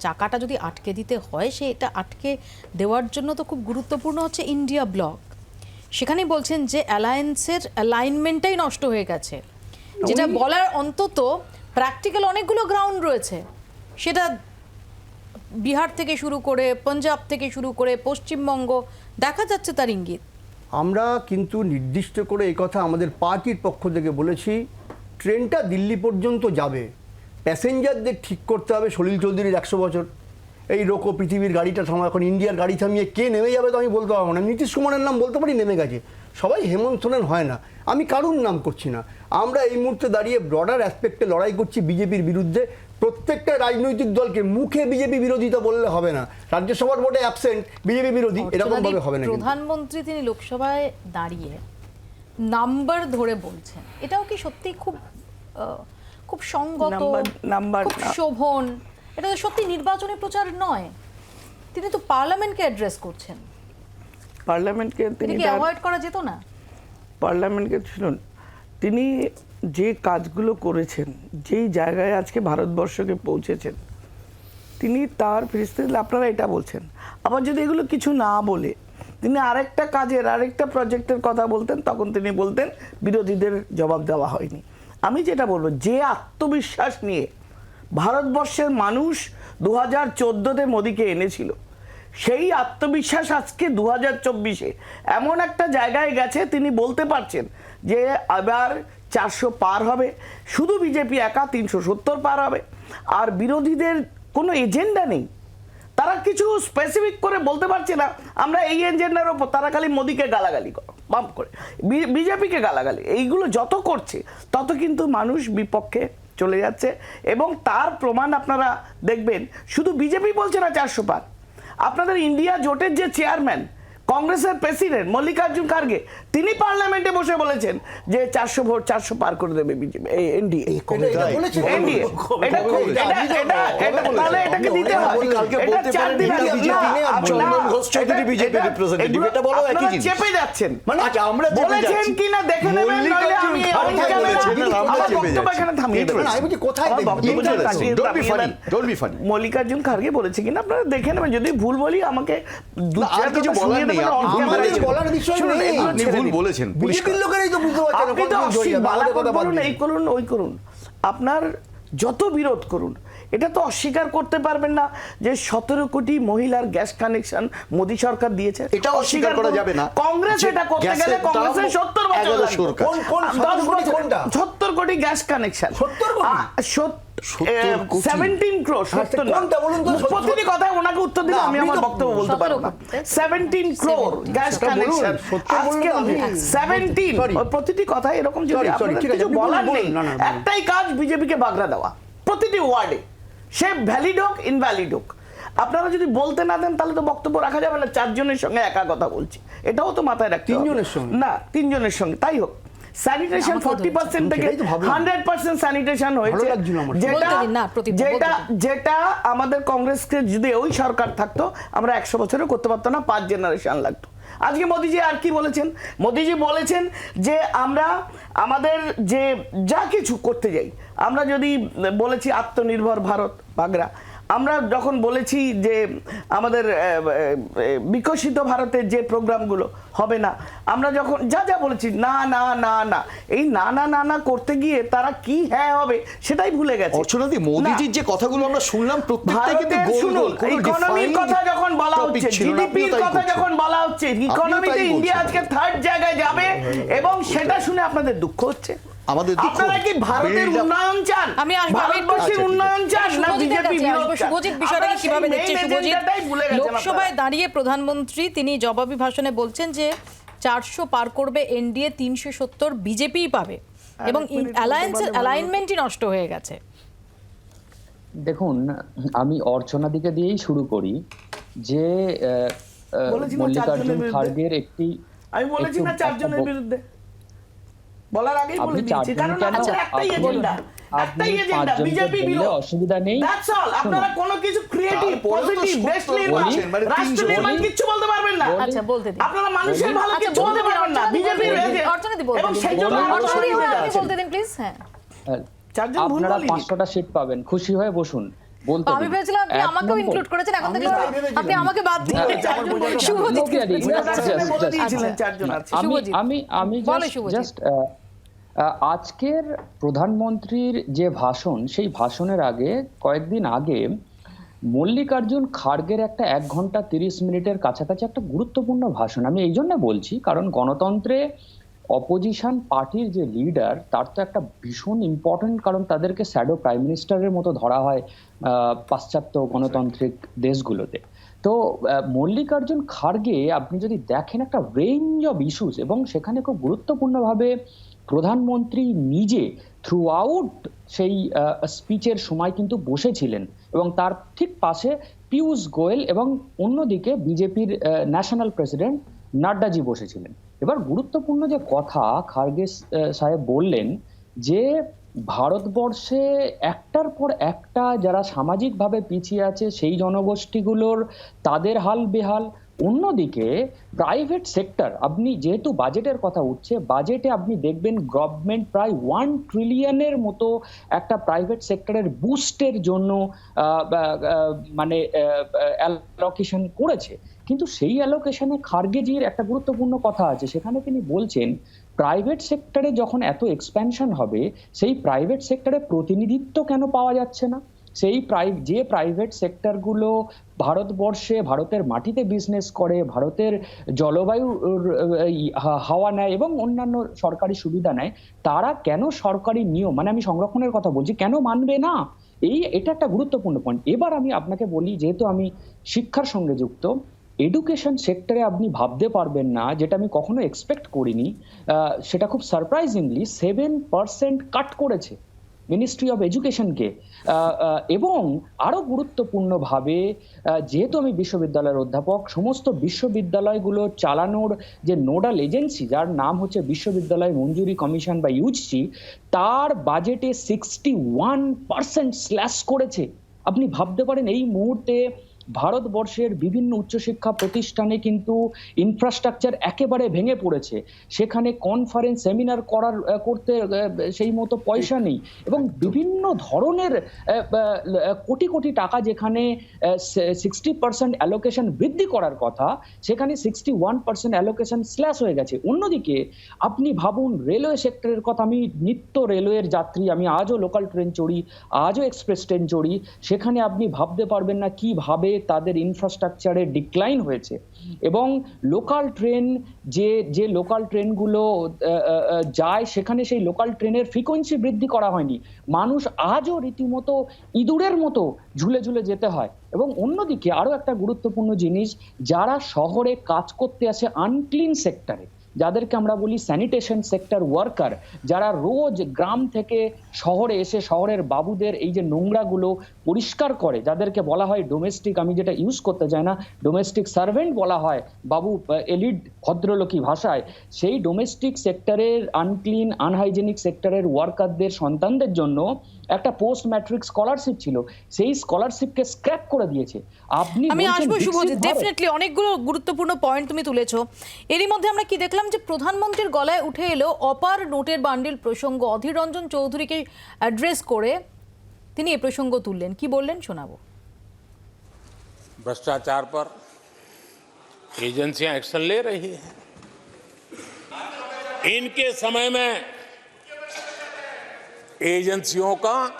চাকাটা যদি আটকে দিতে হয়, সেটা আটকে দেওয়ার জন্য তো খুব গুরুত্বপূর্ণ হচ্ছে ইন্ডিয়া ব্লক। সেখানেই বলছেন যে অ্যালায়েন্সের অ্যালাইনমেন্টটাই নষ্ট হয়ে গেছে, যেটা বলার অন্তত প্র্যাকটিক্যাল অনেকগুলো গ্রাউন্ড রয়েছে, সেটা বিহার থেকে শুরু করে পাঞ্জাব থেকে শুরু করে পশ্চিমবঙ্গ দেখা যাচ্ছে তার ইঙ্গিত। আমরা কিন্তু নির্দিষ্ট করে এই কথা আমাদের পার্টির পক্ষ থেকে বলেছি, ট্রেনটা দিল্লি পর্যন্ত যাবে, প্যাসেঞ্জারদের ঠিক করতে হবে। সলিল চৌধুরীর 100 বছর, এই রোকো পৃথিবীর গাড়িটা থামা, এখন ইন্ডিয়ার গাড়ি থামিয়ে কে নেমে যাবে তো আমি বলতে পারবো না। নীতিশ কুমারের নাম বলতে পারি, নেমে গেছে। সবাই হেমন্ত সোরেন হয় না, আমি কারুর নাম করছি না। আমরা এই মুহূর্তে দাঁড়িয়ে ব্রডার অ্যাসপেক্টে লড়াই করছি বিজেপির বিরুদ্ধে। প্রত্যেকটা রাজনৈতিক দলকে মুখে বিজেপি বিরোধিতা বললে হবে না, রাজ্যসভার ভোটে অ্যাবসেন্ট বিজেপি বিরোধী, এরকম ভাবে হবে না। প্রধানমন্ত্রী তিনি লোকসভায় দাঁড়িয়ে নাম্বার ধরে বলছেন, এটাও কি সত্যি খুব খুব সঙ্গত, খুব শোভন? এটা তো সত্যি নির্বাচনী প্রচার নয়। তিনি তো পার্লামেন্টকে অ্যাড্রেস করছেন, পার্লামেন্টকে তিনি কি অ্যাভয়েড করা যেত না? পার্লামেন্টকে শুনুন, তিনি যে কাজগুলো করেছেন, যেই জায়গায় আজকে ভারতবর্ষকে পৌঁছেছেন, তিনি তার ফিরিস্তিতে আপনারা এটা বলছেন। আবার যদি এগুলো কিছু না বলে তিনি আরেকটা কাজের আরেকটা প্রজেক্টের কথা বলতেন, তখন তিনি বলতেন বিরোধীদের জবাব দেওয়া হয়নি। আমি যেটা বলবো, যে আত্মবিশ্বাস নিয়ে ভারতবর্ষের মানুষ 2014-তে মোদিকে এনেছিল, সেই আত্মবিশ্বাস আজকে 2024-এ এমন একটা জায়গায় গেছে, তিনি বলতে পারছেন যে আবার 400 পার হবে, শুধু বিজেপি একা 370 পার হবে। আর বিরোধীদের কোনো এজেন্ডা নেই, তারা কিছু স্পেসিফিক করে বলতে পারছে না আমরা এই এজেন্ডার ওপর। তারা খালি মোদিকে গালাগালি করো, বাম করে বিজেপিকে গালাগালি, এইগুলো যত করছে তত কিন্তু মানুষ বিপক্ষে চলে যাচ্ছে। এবং তার প্রমাণ আপনারা দেখবেন, শুধু বিজেপি বলছে না 400 পার, আপনাদের ইন্ডিয়া জোটের যে চেয়ারম্যান, কংগ্রেসের প্রেসিডেন্ট মল্লিকার্জুন খার্গে, তিনি পার্লামেন্টে বসে বলেছেন যে 400 পার করে দেবে বিজেপি, এনডিএ। তাহলে এটাকে দিতে হয়। চেপে যাচ্ছেন, বলেছেন কিনা দেখে নেবেন, নইলে আমি থামিয়ে দেবেন। মল্লিকার্জুন খার্গে বলেছে কিনা আপনারা দেখে নেবেন, যদি ভুল বলি আমাকে কিছু বলার নেই, আপনার যত বিরোধ করুন, এটা তো অস্বীকার করতে পারবেন না যে 17 কোটি মহিলার গ্যাস কানেকশন মোদী সরকার দিয়েছে। এটা অস্বীকার করা যাবে না। কংগ্রেস এটা করতে গেলে কংগ্রেসের 70 বছর লাগবে। 70 কোটি গ্যাস কানেকশন, 17 crore। প্রতিটি কথায় ওনাকে উত্তর দিলে আমি আমার বক্তব্য বলতে পারবো না। 17 crore গ্যাস কানেকশন, আজকে 17, প্রতিটি কথায় এরকম যদি আপনাদের কিছু বলার নেই, একটাই কাজ বিজেপিকে বাগড়া দেওয়া প্রতিটি ওয়ার্ডে, সে ভ্যালিড হোক ইনভ্যালিড হোক। আপনারা যদি বলতে না দেন তাহলে তো বক্তব্য রাখা যাবে না। 4 জনের সঙ্গে একা কথা বলছি, এটাও তো মাথায় রাখতে হবে। 3 জনের সঙ্গে না, 3 জনের সঙ্গে, তাই হোক। স্যানিটেশন 40% থেকে 100% স্যানিটেশন হয়েছে, যেটা আমাদের কংগ্রেসকে যদি ওই সরকার থাকতো আমরা 100 বছরও করতে পারতাম না, 5 জেনারেশন লাগতো। আজকে মোদিজি আর কি বলেছেন? মোদিজি বলেছেন যে আমরা আমাদের যে যা কিছু করতে যাই, আমরা যদি বলেছি আত্মনির্ভর ভারত বাগড়া, আমরা যখন বলেছি যে আমাদের বিকশিত ভারতের যে প্রোগ্রামগুলো হবে না, আমরা যখন যা যা বলেছি না না না না, এই না না না না করতে গিয়ে তারা কি হ্যাঁ হবে সেটাই ভুলে গেছে। অর্চনাদি, মোদিজির যে কথাগুলো আমরা শুনলাম প্রত্যেকটাই কিন্তু গোল গোল, কোনো ইকোনমির কথা যখন বলা হচ্ছে, জিডিপির কথা যখন বলা হচ্ছে, ইকোনমিতে ইন্ডিয়া আজকে 3rd জায়গায় যাবে, এবং সেটা শুনে আপনাদের দুঃখ হচ্ছে। আপনারা কি ভারতের উন্নয়ন চান? আমি ভারতবর্ষের উন্নয়ন চান না বিজেপি বিরোধী? শুভজিৎ, বিষয়টাকে কিভাবে দেখছে শুভজিৎ? লোকসভায় দাঁড়িয়ে প্রধানমন্ত্রী তিনি জবাবি ভাষণে বলছেন যে 400 পার করবে এনডিএ, 370 বিজেপিই পাবে, এবং অ্যালাইনমেন্টই নষ্ট হয়ে গেছে। দেখুন, আমি অর্চনাদিকে দিয়েই শুরু করি যে মল্লিকার্জুন খার্গের একটি, আমি বলেছি না 4 জনের বিরুদ্ধে বলার আগেই বলে দিয়েছি, কারণ একটাই এজেন্ডা বিজেপি বিরোধী, অসুবিধা নেই। That's all. আপনারা কোনো কিছু ক্রিয়েটিভ পজিটিভ দেশ নির্মাণ, রাষ্ট্র নির্মাণ কিছু বলতে পারবেন না। আচ্ছা, বলতে দিন। আপনারা মানুষের ভালোকে বলতে পারবেন না, বিজেপি অর্চনাদি বলতে এবং সেই জন্য আপনি বলতে দিন প্লিজ। হ্যাঁ, আপনারা 500টা সিট পাবেন, খুশি হয়ে বসুন। আমি ভেবেছিলাম আপনি আমাকেও ইনক্লুড করেছেন, এখন থেকে আপনি আমাকে বাদ দিন। আমি জাস্ট আজকের প্রধানমন্ত্রীর যে ভাষণ, সেই ভাষণের আগে কয়েকদিন আগে মল্লিকার্জুন খাড়গের একটা 1 ঘন্টা 30 মিনিটের কাছাকাছি একটা গুরুত্বপূর্ণ ভাষণ। আমি এই জন্য বলছি কারণ গণতন্ত্রে অপোজিশন পার্টির যে লিডার তার তো একটা ভীষণ ইম্পর্টেন্ট, কারণ তাদেরকে শ্যাডো প্রাইম মিনিস্টারের মতো ধরা হয় পাশ্চাত্য গণতান্ত্রিক দেশগুলোতে। তো মল্লিকার্জুন খাড়গে আপনি যদি দেখেন একটা রেঞ্জ অফ ইস্যুস, এবং সেখানে খুব গুরুত্বপূর্ণভাবে প্রধানমন্ত্রী নিজে থ্রু আউট সেই স্পিচের সময় কিন্তু বসেছিলেন, এবং তার ঠিক পাশে পীযূষ গোয়েল এবং অন্যদিকে বিজেপির ন্যাশনাল প্রেসিডেন্ট নাড্ডাজি বসেছিলেন। এবার গুরুত্বপূর্ণ যে কথা খাড়গে সাহেব বললেন যে ভারতবর্ষে একটার পর একটা যারা সামাজিকভাবে পিছিয়ে আছে সেই জনগোষ্ঠীগুলোর তাদের হাল বেহাল, অন্যদিকে প্রাইভেট সেক্টর, আপনি যেহেতু বাজেটের কথা উঠছে, বাজেটে আপনি দেখবেন গভর্নমেন্ট প্রায় 1 ট্রিলিয়নের মতো একটা প্রাইভেট সেক্টরের বুস্টের জন্য মানে অ্যালোকেশন করেছে। কিন্তু সেই অ্যালোকেশনে খাড়গেজির একটা গুরুত্বপূর্ণ কথা আছে, সেখানে তিনি বলছেন প্রাইভেট সেক্টরে যখন এত এক্সপ্যানশন হবে সেই প্রাইভেট সেক্টরে প্রতিনিধিত্ব কেন পাওয়া যাচ্ছে না? সেই যে প্রাইভেট সেক্টরগুলো ভারতবর্ষে ভারতের মাটিতে বিজনেস করে, ভারতের জলবায়ু হাওয়া নেয় এবং অন্যান্য সরকারি সুবিধা নেয়, তারা কেন সরকারি নিয়ম, মানে আমি সংরক্ষণের কথা বলছি, কেন মানবে না? এটা একটা গুরুত্বপূর্ণ পয়েন্ট। এবার আমি আপনাকে বলি, যেহেতু আমি শিক্ষার সঙ্গে যুক্ত, এডুকেশন সেক্টরে আপনি ভাবতে পারবেন না, যেটা আমি কখনো এক্সপেক্ট করিনি, সেটা খুব সারপ্রাইজিংলি 7% কাট করেছে মিনিস্ট্রি অফ এডুকেশনকে। এবং আরো গুরুত্বপূর্ণভাবে, যেহেতু আমি বিশ্ববিদ্যালয়ের অধ্যাপক, সমস্ত বিশ্ববিদ্যালয়গুলো চালানোর যে নোডাল এজেন্সি, যার নাম হচ্ছে বিশ্ববিদ্যালয় মঞ্জুরি কমিশন বা ইউজিসি, তার বাজেটে 61% স্ল্যাশ করেছে। আপনি ভাবতে পারেন এই মুহূর্তে ভারতবর্ষের বিভিন্ন উচ্চশিক্ষা প্রতিষ্ঠানে কিন্তু ইনফ্রাস্ট্রাকচার একেবারে ভেঙে পড়েছে, সেখানে কনফারেন্স সেমিনার করতে সেই মতো পয়সা নেই, এবং বিভিন্ন ধরনের কোটি কোটি টাকা যেখানে 60% অ্যালোকেশন বৃদ্ধি করার কথা, সেখানে 61% অ্যালোকেশন স্ল্যাশ হয়ে গেছে। অন্যদিকে আপনি ভাবুন রেলওয়ে সেক্টরের কথা, আমি নিত্য রেলওয়ের যাত্রী, আমি আজও লোকাল ট্রেন চড়ি, আজও এক্সপ্রেস ট্রেন চড়ি, সেখানে আপনি ভাবতে পারবেন না কিভাবে তাদের ইনফ্রাস্ট্রাকচারে ডিক্লাইন হয়েছে। এবং লোকাল ট্রেন, যে লোকাল ট্রেনগুলো যায়, সেখানে সেই লোকাল ট্রেনের ফ্রিকোয়েন্সি বৃদ্ধি করা হয়নি, মানুষ আজও রীতিমতো ইঁদুরের মতো ঝুলে ঝুলে যেতে হয়। এবং অন্যদিকে আরো একটা গুরুত্বপূর্ণ জিনিস, যারা শহরে কাজ করতে আসে আনক্লিন সেক্টরে, যাদেরকে আমরা বলি স্যানিটেশন সেক্টর ওয়ার্কার, যারা রোজ গ্রাম থেকে শহরে এসে শহরের বাবুদের এই যে নোংরাগুলো পরিষ্কার করে, যাদেরকে বলা হয় ডোমেস্টিক, আমি যেটা ইউজ করতে চাই না, ডোমেস্টিক সার্ভেন্ট বলা হয় বাবু এলিড ভদ্রলোকী ভাষায়, সেই ডোমেস্টিক সেক্টরের আনক্লিন আনহাইজেনিক সেক্টরের ওয়ার্কারদের সন্তানদের জন্য একটা পোস্ট ম্যাট্রিক স্কলারশিপ ছিল, সেই স্কলারশিপকে স্ক্র্যাপ করে দিয়েছে। আমি আসবো শুভজিৎ, ডেফিনেটলি অনেকগুলো গুরুত্বপূর্ণ পয়েন্ট তুমি তুলেছো। এরই মধ্যে আমরা কি দেখলাম যে প্রধানমন্ত্রীর গলায় উঠে এলো অপার নোটের বান্ডিল প্রসঙ্গ। অধীর রঞ্জন চৌধুরীকে অ্যাড্রেস করে তিনি এই প্রসঙ্গ তুললেন, কি বললেন শোনাবো। भ्रष्टाचार पर एजेंसियां एक्शन ले रही हैं। इनके समय में एजेंसियों का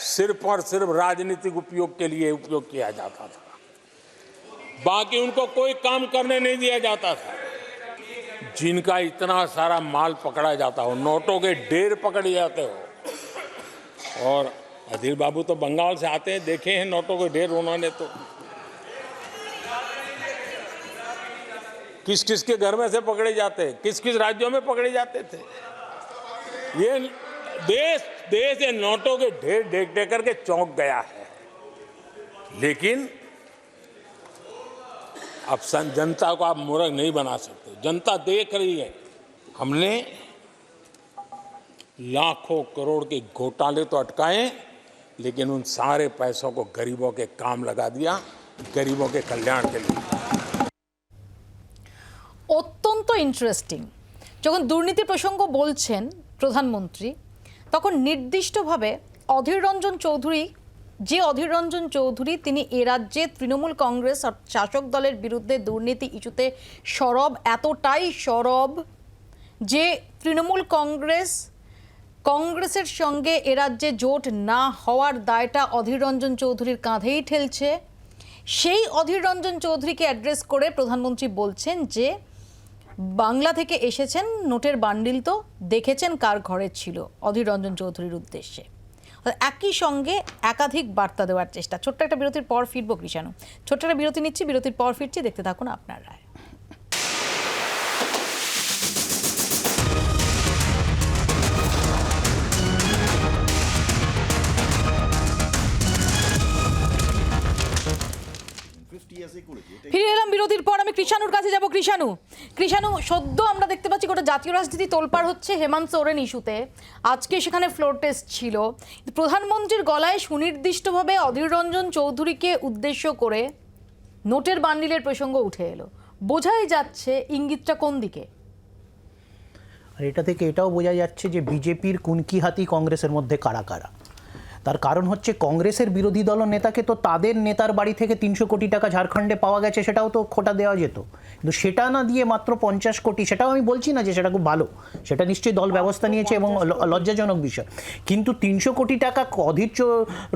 सिर्फ और सिर्फ राजनीतिक उपयोग के लिए उपयोग किया जाता था, बाकी उनको कोई काम करने नहीं दिया जाता था। जिनका इतना सारा माल पकड़ा जाता हो, नोटों के ढेर पकड़े जाते हो, और अधीर बाबू तो बंगाल से आते हैं, देखे हैं नोटों के ढेर उन्होंने, तो किस किस के घर में से पकड़े जाते, किस किस राज्यों में पकड़े जाते थे। ये देश ये नोटों के ढेर देख देख करके चौंक गया है। लेकिन अब जनता को आप मूर्ख नहीं बना सकते, जनता देख रही है। हमने लाखों करोड़ के घोटाले तो अटकाए, लेकिन उन सारे पैसों को गरीबों के काम लगा दिया, गरीबों के कल्याण के लिए। অত্যন্ত ইন্টারেস্টিং, যখন দুর্নীতি প্রসঙ্গ বলছেন প্রধানমন্ত্রী, তখন নির্দিষ্টভাবে অধীর রঞ্জন চৌধুরী তিনি এ রাজ্যে তৃণমূল কংগ্রেস শাসক দলের বিরুদ্ধে দুর্নীতি ইস্যুতে সরব, এতটাই সরব যে তৃণমূল কংগ্রেস কংগ্রেসের সঙ্গে এ রাজ্যে জোট না হওয়ার দায়টা অধীর রঞ্জন চৌধুরীর কাঁধেই ঠেলছে। সেই অধীর রঞ্জন চৌধুরীকে অ্যাড্রেস করে প্রধানমন্ত্রী বলছেন যে বাংলা থেকে এসেছেন, নোটের বান্ডিল তো দেখেছেন কার ঘরে ছিল, অধীর রঞ্জন চৌধুরীর উদ্দেশ্যে। একই সঙ্গে একাধিক বার্তা দেওয়ার চেষ্টা। ছোট্ট একটা বিরতির পর ফিরবো কৃষাণু। ছোট্ট একটা বিরতি নিচ্ছি, বিরতির পর ফিরছি, দেখতে থাকুন আপনার রায়। ফিরে এলাম বিরতির পর। আমি কৃষাণুর কাছে যাব। কৃষাণু, সদ্য আমরা দেখতে পাচ্ছি গোটা জাতীয় রাজনীতি তোলপাড় হচ্ছে হেমন্ত সোরেন ইস্যুতে। আজকে সেখানে ফ্লোর টেস্ট ছিল। প্রধানমন্ত্রীর গলায় সুনির্দিষ্টভাবে অধীর রঞ্জন চৌধুরীকে উদ্দেশ্য করে নোটের বান্ডিলের প্রসঙ্গ উঠে এলো। বোঝাই যাচ্ছে ইঙ্গিতটা কোন দিকে। আর এটা থেকে এটাও বোঝা যাচ্ছে যে বিজেপির কুনকি হাতি কংগ্রেসের মধ্যে কারা কারা। তার কারণ হচ্ছে কংগ্রেসের বিরোধী দল নেতাকে তো তাদের নেতার বাড়ি থেকে 300 কোটি টাকা ঝাড়খণ্ডে পাওয়া গেছে, সেটাও তো খোটা দেওয়া যেত, কিন্তু সেটা না দিয়ে মাত্র 50 কোটি। সেটাও আমি বলছি না যে সেটা খুব ভালো, সেটা নিশ্চয়ই দল ব্যবস্থা নিয়েছে এবং লজ্জাজনক বিষয়, কিন্তু 300 কোটি টাকা অধীর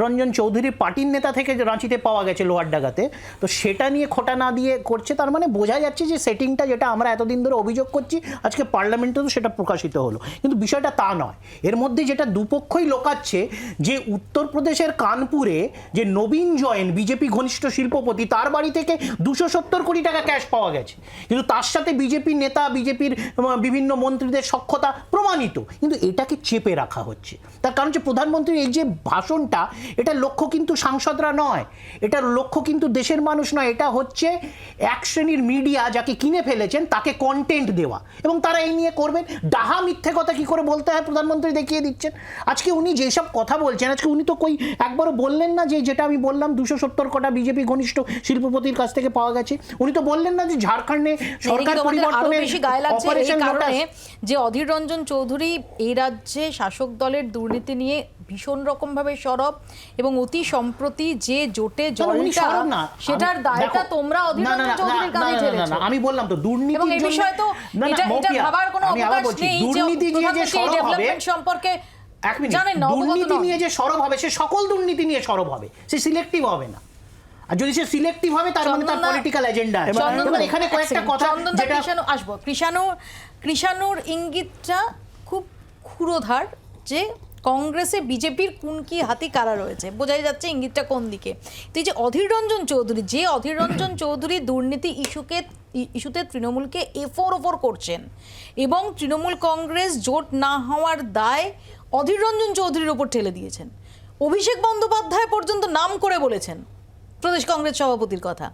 রঞ্জন চৌধুরীর পার্টির নেতা থেকে রাঁচিতে পাওয়া গেছে লোহারডাঙ্গাতে, তো সেটা নিয়ে খোটা না দিয়ে করছে। তার মানে বোঝা যাচ্ছে যে সেটিংটা যেটা আমরা এতদিন ধরে অভিযোগ করছি আজকে পার্লামেন্টেও সেটা প্রকাশিত হলো, কিন্তু বিষয়টা তা নয়। এর মধ্যে যেটা দুপক্ষই লোকাচ্ছে যে উত্তরপ্রদেশের কানপুরে যে নবীন জয়েন বিজেপি ঘনিষ্ঠ শিল্পপতি, তার বাড়ি থেকে 270 কোটি টাকা ক্যাশ পাওয়া গেছে, কিন্তু তার সাথে বিজেপি নেতা, বিজেপির বিভিন্ন মন্ত্রীদের সখ্যতা প্রমাণিত, কিন্তু এটাকে চেপে রাখা হচ্ছে। তার কারণ হচ্ছে প্রধানমন্ত্রীর এই যে ভাষণটা, এটার লক্ষ্য কিন্তু সাংসদরা নয়, এটার লক্ষ্য কিন্তু দেশের মানুষ নয়, এটা হচ্ছে এক শ্রেণীর মিডিয়া যাকে কিনে ফেলেছেন তাকে কন্টেন্ট দেওয়া, এবং তারা এই নিয়ে করবেন। ডাহা মিথ্যে কথা কি করে বলতে হয় প্রধানমন্ত্রী দেখিয়ে দিচ্ছেন। আজকে উনি যেসব কথা বলছেন, আজকে উনি তো একবারও বললেন না যে যেটা আমি বললাম 270 কোটি বিজেপি ঘনিষ্ঠ শিল্পপতির কাছ থেকে পাওয়া গেছে। উনি তো বললেন না যে ঝাড়খণ্ডে সরকার পরিবর্তনের অপারেশন কারণে যে অধীর রঞ্জন চৌধুরী এই রাজ্যে শাসক দলের দুর্নীতি নিয়ে ভীষণ রকম ভাবে সরব, এবং অতি সম্প্রতি যে জোটে জলটা সেটার দায়টা তোমরা অধীর রঞ্জন চৌধুরীর কাঁধে ঠেলেছো। আমি বললাম তো দুর্নীতি, এবং এই বিষয়ে তো এটা ভাবার কোনো অবকাশ নেই যে প্রধানমন্ত্রী ডেভেলপমেন্ট সম্পর্কে দুর্নীতি নিয়ে যে সরব হবে, সে সকল দুর্নীতি নিয়ে সরব হবে, সে সিলেক্টিভ হবে না। আর যদি সে সিলেক্টিভ হবে তার মানে তার পলিটিক্যাল এজেন্ডা আছে। এবার এখানে কয়েকটা কথা যেটা আসবো, কৃষাণুর ইঙ্গিতটা খুব ক্ষুরোধার যে কংগ্রেসে বিজেপির কুনকি হাতি কারা রয়েছে, বোঝাই যাচ্ছে ইঙ্গিতটা কোন দিকে। তো এই যে অধীর রঞ্জন চৌধুরী দুর্নীতি ইস্যুতে তৃণমূলকে এফোর করছেন, এবং তৃণমূল কংগ্রেস জোট না হওয়ার দায় অধীর রঞ্জন চৌধুরীর ওপর ঠেলে দিয়েছেন। অভিষেক বন্দ্যোপাধ্যায় পর্যন্ত নাম করে বলেছেন প্রদেশ কংগ্রেস সভাপতির কথা।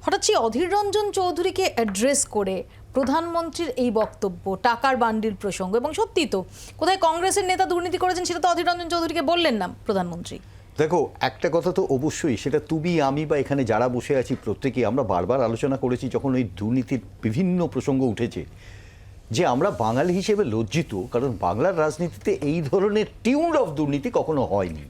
হঠাৎ সেই অধীর রঞ্জন চৌধুরীকে অ্যাড্রেস করে প্রধানমন্ত্রীর এই বক্তব্য, টাকার বান্ডিল প্রসঙ্গ, এবং সত্যি তো কোথায় কংগ্রেসের নেতা দুর্নীতি করেছেন সেটা তো অধীর রঞ্জন চৌধুরীকে বললেন না প্রধানমন্ত্রী। দেখো, একটা কথা তো অবশ্যই, সেটা তুমি আমি বা এখানে যারা বসে আছি প্রত্যেকেই আমরা বারবার আলোচনা করেছি যখন ওই দুর্নীতির বিভিন্ন প্রসঙ্গ উঠেছে, যে আমরা বাঙালি হিসেবে লজ্জিত, কারণ বাংলার রাজনীতিতে এই ধরনের টিউন অফ দুর্নীতি কখনো হয়নি।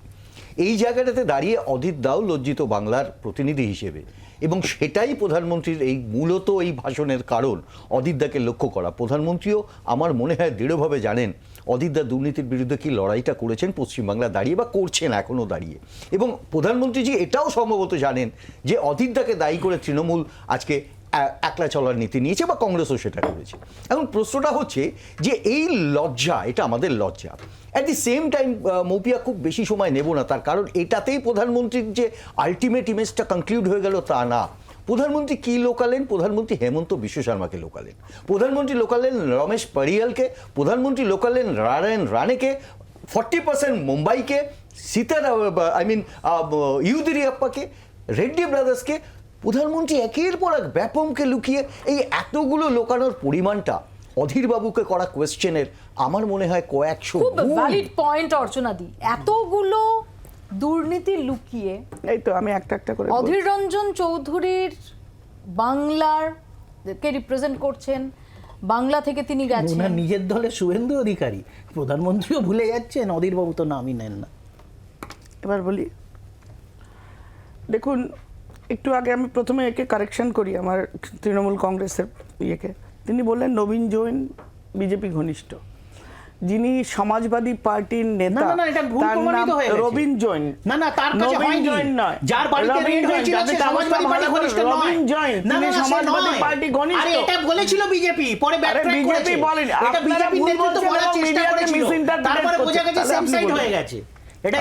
এই জায়গাটাতে দাঁড়িয়ে অধীর দাও লজ্জিত বাংলার প্রতিনিধি হিসেবে, এবং সেটাই প্রধানমন্ত্রীর এই মূলত এই ভাষণের কারণ, অধীরদাকে লক্ষ্য করা। প্রধানমন্ত্রীও আমার মনে হয় দৃঢ়ভাবে জানেন অধীরদা দুর্নীতির বিরুদ্ধে কি লড়াইটা করেছেন পশ্চিমবাংলা দাঁড়িয়ে, বা করছেন এখনও দাঁড়িয়ে, এবং প্রধানমন্ত্রীজি এটাও সম্ভবত জানেন যে অধীরদাকে দায়ী করে তৃণমূল আজকে একলা চলার নীতি নিয়েছে, বা কংগ্রেসও সেটা করেছে। এখন প্রশ্নটা হচ্ছে যে এই লজ্জা, এটা আমাদের লজ্জা। At the same time Moupia খুব বেশি সময় নেব না, তার কারণ এটাতেই প্রধানমন্ত্রীর যে আলটিমেট ইমেজটা কনক্লুড হয়ে গেল তা না। প্রধানমন্ত্রী কী লোকালেন? প্রধানমন্ত্রী হেমন্ত বিশ্ব শর্মাকে লোকালেন, প্রধানমন্ত্রী লোকালেন রমেশ পরিয়ালকে, প্রধানমন্ত্রী লোকালেন নারায়ণ রানেকে, 40% মুম্বাইকে, ইউদিরিয়াপ্পাকে, রেড্ডি ব্রাদার্সকে। প্রধানমন্ত্রী একের পর এক ব্যাপমকে লুকিয়ে এই এতগুলো লোকানোর পরিমাণটা অধীরবাবুকে করা কোয়েশ্চেনের আমার মনে হয় কয়েকশো। খুব ভ্যালিড পয়েন্ট অর্চনাদি, এতগুলো দুর্নীতি লুকিয়ে এই তো আমি একটা করে অধীর রঞ্জন চৌধুরীর বাংলার কে রিপ্রেজেন্ট করছেন, বাংলা থেকে তিনি গেছেন, নিজের দলে শুভেন্দু অধিকারী, প্রধানমন্ত্রীও ভুলে যাচ্ছেন, অধীরবাবু তো নামই নেন না। এবার বলি, দেখুন একটু আগে আমি প্রথমে একে কারেকশন করি, আমার তৃণমূল কংগ্রেসের ইয়েকে। তিনি বললেন নবীন জৈন বিজেপি ঘনিষ্ঠ, যিনি সমাজবাদী পার্টির নেতা, না, না, এটা ভুল তার প্রমাণিত নাম হয়ে গেছে। রবিন জৈন। না, তার কাছে রবিন হয়নি। জৈন নয়, যার বাড়িতে রবিন রেড জৈন, হয়েছিল যাদের সে সমাজবাদী পার্টি ভালো করে ঘনিষ্ঠ নয়। রবিন জৈন, না, তিনি না, সে সমাজবাদী নয়। পার্টি ঘনিষ্ঠ। আরে এটা বলেছিল বিজেপি, পরে ব্যাকট্র্যাক BJP করেছে। বলেনি। এটা আপনারা বিজেপি ভুল নেতৃত্ব বলছেন বলার এবং চেষ্টা মিডিয়াকে করেছিল, misinterpret তারপরে করছেন। বোঝা গেছে তাহলে সেম আপনি সাইড বলুন। হয়ে গেছে। এটা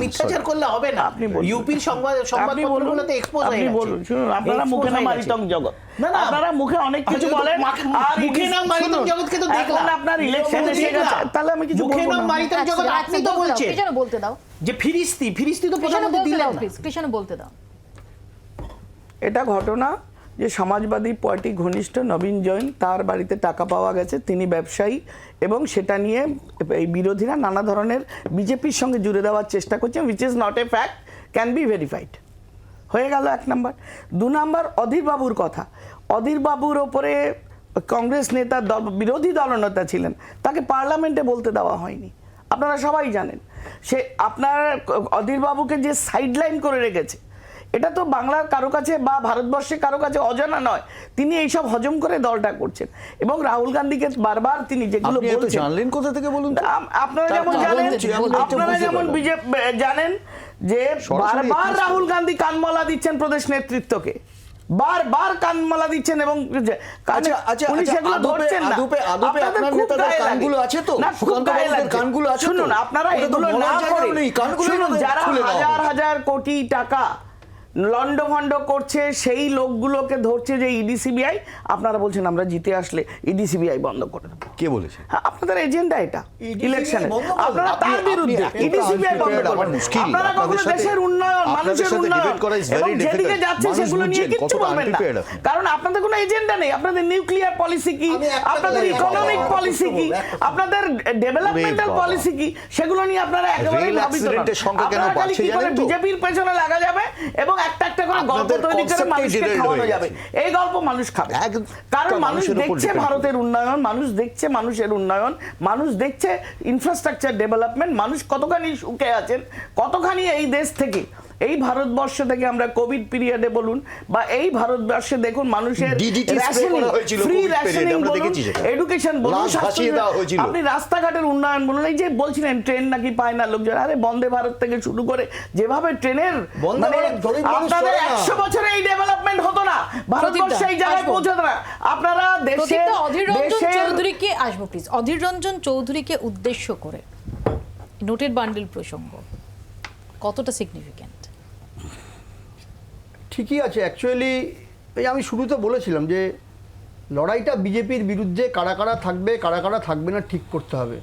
মিথ্যাচার করলে হবে না। আপনি বলুন। ইউপির আপনি সংবাদপত্রগুলোতে এক্সপোজ হয়ে আপনি গেছে। বলুন, শুনুন, আপনারা Expose মুখে না হয়ে মারিতং গেছে। জগৎ, না, না, আপনারা মুখে অনেক কিছু হয়তো বলেন, আর মুখে নাম মারিতং শুনুন, জগৎকে তো দেখলাম। এখন আপনার ইলেকশন এসে গেছে, তাহলে আমি কিছু মুখে বলবো নাম না। মারিতং জগৎ আপনি তো বলছেন কৃষাণু বলতে দাও, যে ফিরিস্তি তো কৃষাণু প্রধানমন্ত্রী বলতে দিলেন দাও, না। প্লিজ কৃষাণু বলতে দাও। এটা ঘটনা যে সমাজবাদী পার্টি ঘনিষ্ঠ নবীন জৈন, তার বাড়িতে টাকা পাওয়া গেছে, তিনি ব্যবসায়ী, এবং সেটা নিয়ে এই বিরোধীরা নানা ধরনের বিজেপির সঙ্গে জুড়ে দেওয়ার চেষ্টা করছেন, which is not a fact, can be verified. হয়ে গেল 1 নাম্বার। 2 নাম্বার, অধীর বাবুর কথা। অধীর বাবুর ওপরে কংগ্রেস নেতা, বিরোধী দলনেতা ছিলেন, তাকে পার্লামেন্টে বলতে দেওয়া হয়নি, আপনারা সবাই জানেন। সে আপনার অধীর বাবুকে যে সাইডলাইন করে রেখেছে, এটা তো বাংলার কারো কাছে বা ভারতবর্ষে কারো কাছে অজানা নয়। তিনি এইসব হজম করে দলটা করছেন, এবং রাহুল গান্ধীকে বারবার তিনি যেগুলো আপনি এত বলছেন, জানলেন কোথা থেকে বলুন তো? আপনারা যেমন তারপর জানেন, বলছি, আমি এটা আপনারা বুঝতে যেমন পারলাম। জানেন যে সরাসরি বারবার excuse রাহুল গান্ধী কানমালা দিচ্ছেন প্রদেশ নেতৃত্বকে, বারবার কানমালা দিচ্ছেন, এবং উনি সেগুলো ধরছেন না। আদুপে আপনাদের আপনার খুব নেতাদের গায়ে লাগে। কানগুলো আছে তো? না, খুব সুকান্ত গায়ে বাবুদের লাগছে। কানগুলো আছে তো? শুনুন, আপনারা ওটা তো এগুলো বলার না জায়গাও করে, নেই, কানগুলোই শুনুন, বোধহয় যারা খুলে দেওয়া হাজার হবে। হাজার কোটি টাকা লন্ডভন্ড করছে, সেই লোকগুলোকে ধরছে যে ইডি সিবিআই, আপনারা বলছেন আমরা জিতে আসলে ইডি সিবিআই বন্ধ করে দেবো। কে বলেছে? হ্যাঁ, আপনাদের এজেন্ডা এটা ইলেকশনে, বন্ধ করুন। আপনারা তার আপনি বিরুদ্ধে এতটা ইডি সিবিআই বন্ধ unprepared, আমার করবেন। মুশকিল। আপনারা কখনো আপনাদের সাথে- দেশের উন্নয়ন, আপনাদের মানুষের সাথে উন্নয়ন debate করা is very এবং যেদিকে difficult। যাচ্ছে মানুষ সেগুলো নিয়ে বুঝছেন কিচ্ছু কতটা বলবেন না, unprepared আপনি। কারণ আপনাদের কোনো এজেন্ডা নেই। আপনাদের নিউক্লিয়ার পলিসি কি, আমি একটা আপনাদের কথা ইকোনমিক বলবো, পলিসি কি, আপনাদের ডেভেলপমেন্টাল বাবা। পলিসি কি, সেগুলো নিয়ে আপনারা একেবারে রেল ভাবিত নন। অ্যাক্সিডেন্টের সংখ্যা কেন আপনারা খালি বাড়ছে কি করে জানেন তো? বিজেপির পেছনে লাগা যাবে এবং একটা একটা করে গল্প আপনাদের তৈরি করে concept-টাই মানুষকে derailed খাওয়ানো হয়ে যাবে, গেছে। এই গল্প মানুষ খাবে। একদম কারণ মানুষ মানুষের উপর দেখছে depend ভারতের উন্নয়ন, মানুষ দেখছে মানুষের উন্নয়ন, মানুষ দেখছে ইনফ্রাস্ট্রাকচার ডেভেলপমেন্ট, মানুষ কতখানি সুখে আছেন, কতখানি এই দেশ থেকে, এই ভারতবর্ষ থেকে আমরা কোভিড পিরিয়ডে বলুন বা এই ভারতবর্ষে দেখুন মানুষের DDT spray করা হয়েছিল ফ্রি COVID রেশনিং period, আমরা বলুন, দেখেছি সেটা। এডুকেশন বলুন, লাশ ভাসিয়ে দেওয়া হয়েছিল। আপনি রাস্তাঘাটের উন্নয়ন বলুন, এই যে বলছিলেন ট্রেন নাকি পায় না লোকজন, আরে বন্দে ভারত থেকে শুরু করে যেভাবে ট্রেনের বন্দে ভারত গরিব মানুষ আপনাদের চলে না। 100 বছরে এই ডেভেলপমেন্ট হতো না, ভারতবর্ষে এই জায়গায় আসবো। পৌঁছতো না। আপনারা প্রদীপ্ত, অধীর রঞ্জন দেশের চৌধুরীকে আসবো প্লিজ। অধীর রঞ্জন চৌধুরীকে উদ্দেশ্য করে নোটের বান্ডিল প্রসঙ্গ কতটা সিগনিফিক্যান্ট? ঠিকই আছে। অ্যাকচুয়ালি এই আমি শুরুতে বলেছিলাম যে লড়াইটা বিজেপির বিরুদ্ধে কারা কারা থাকবে না ঠিক করতে হবে।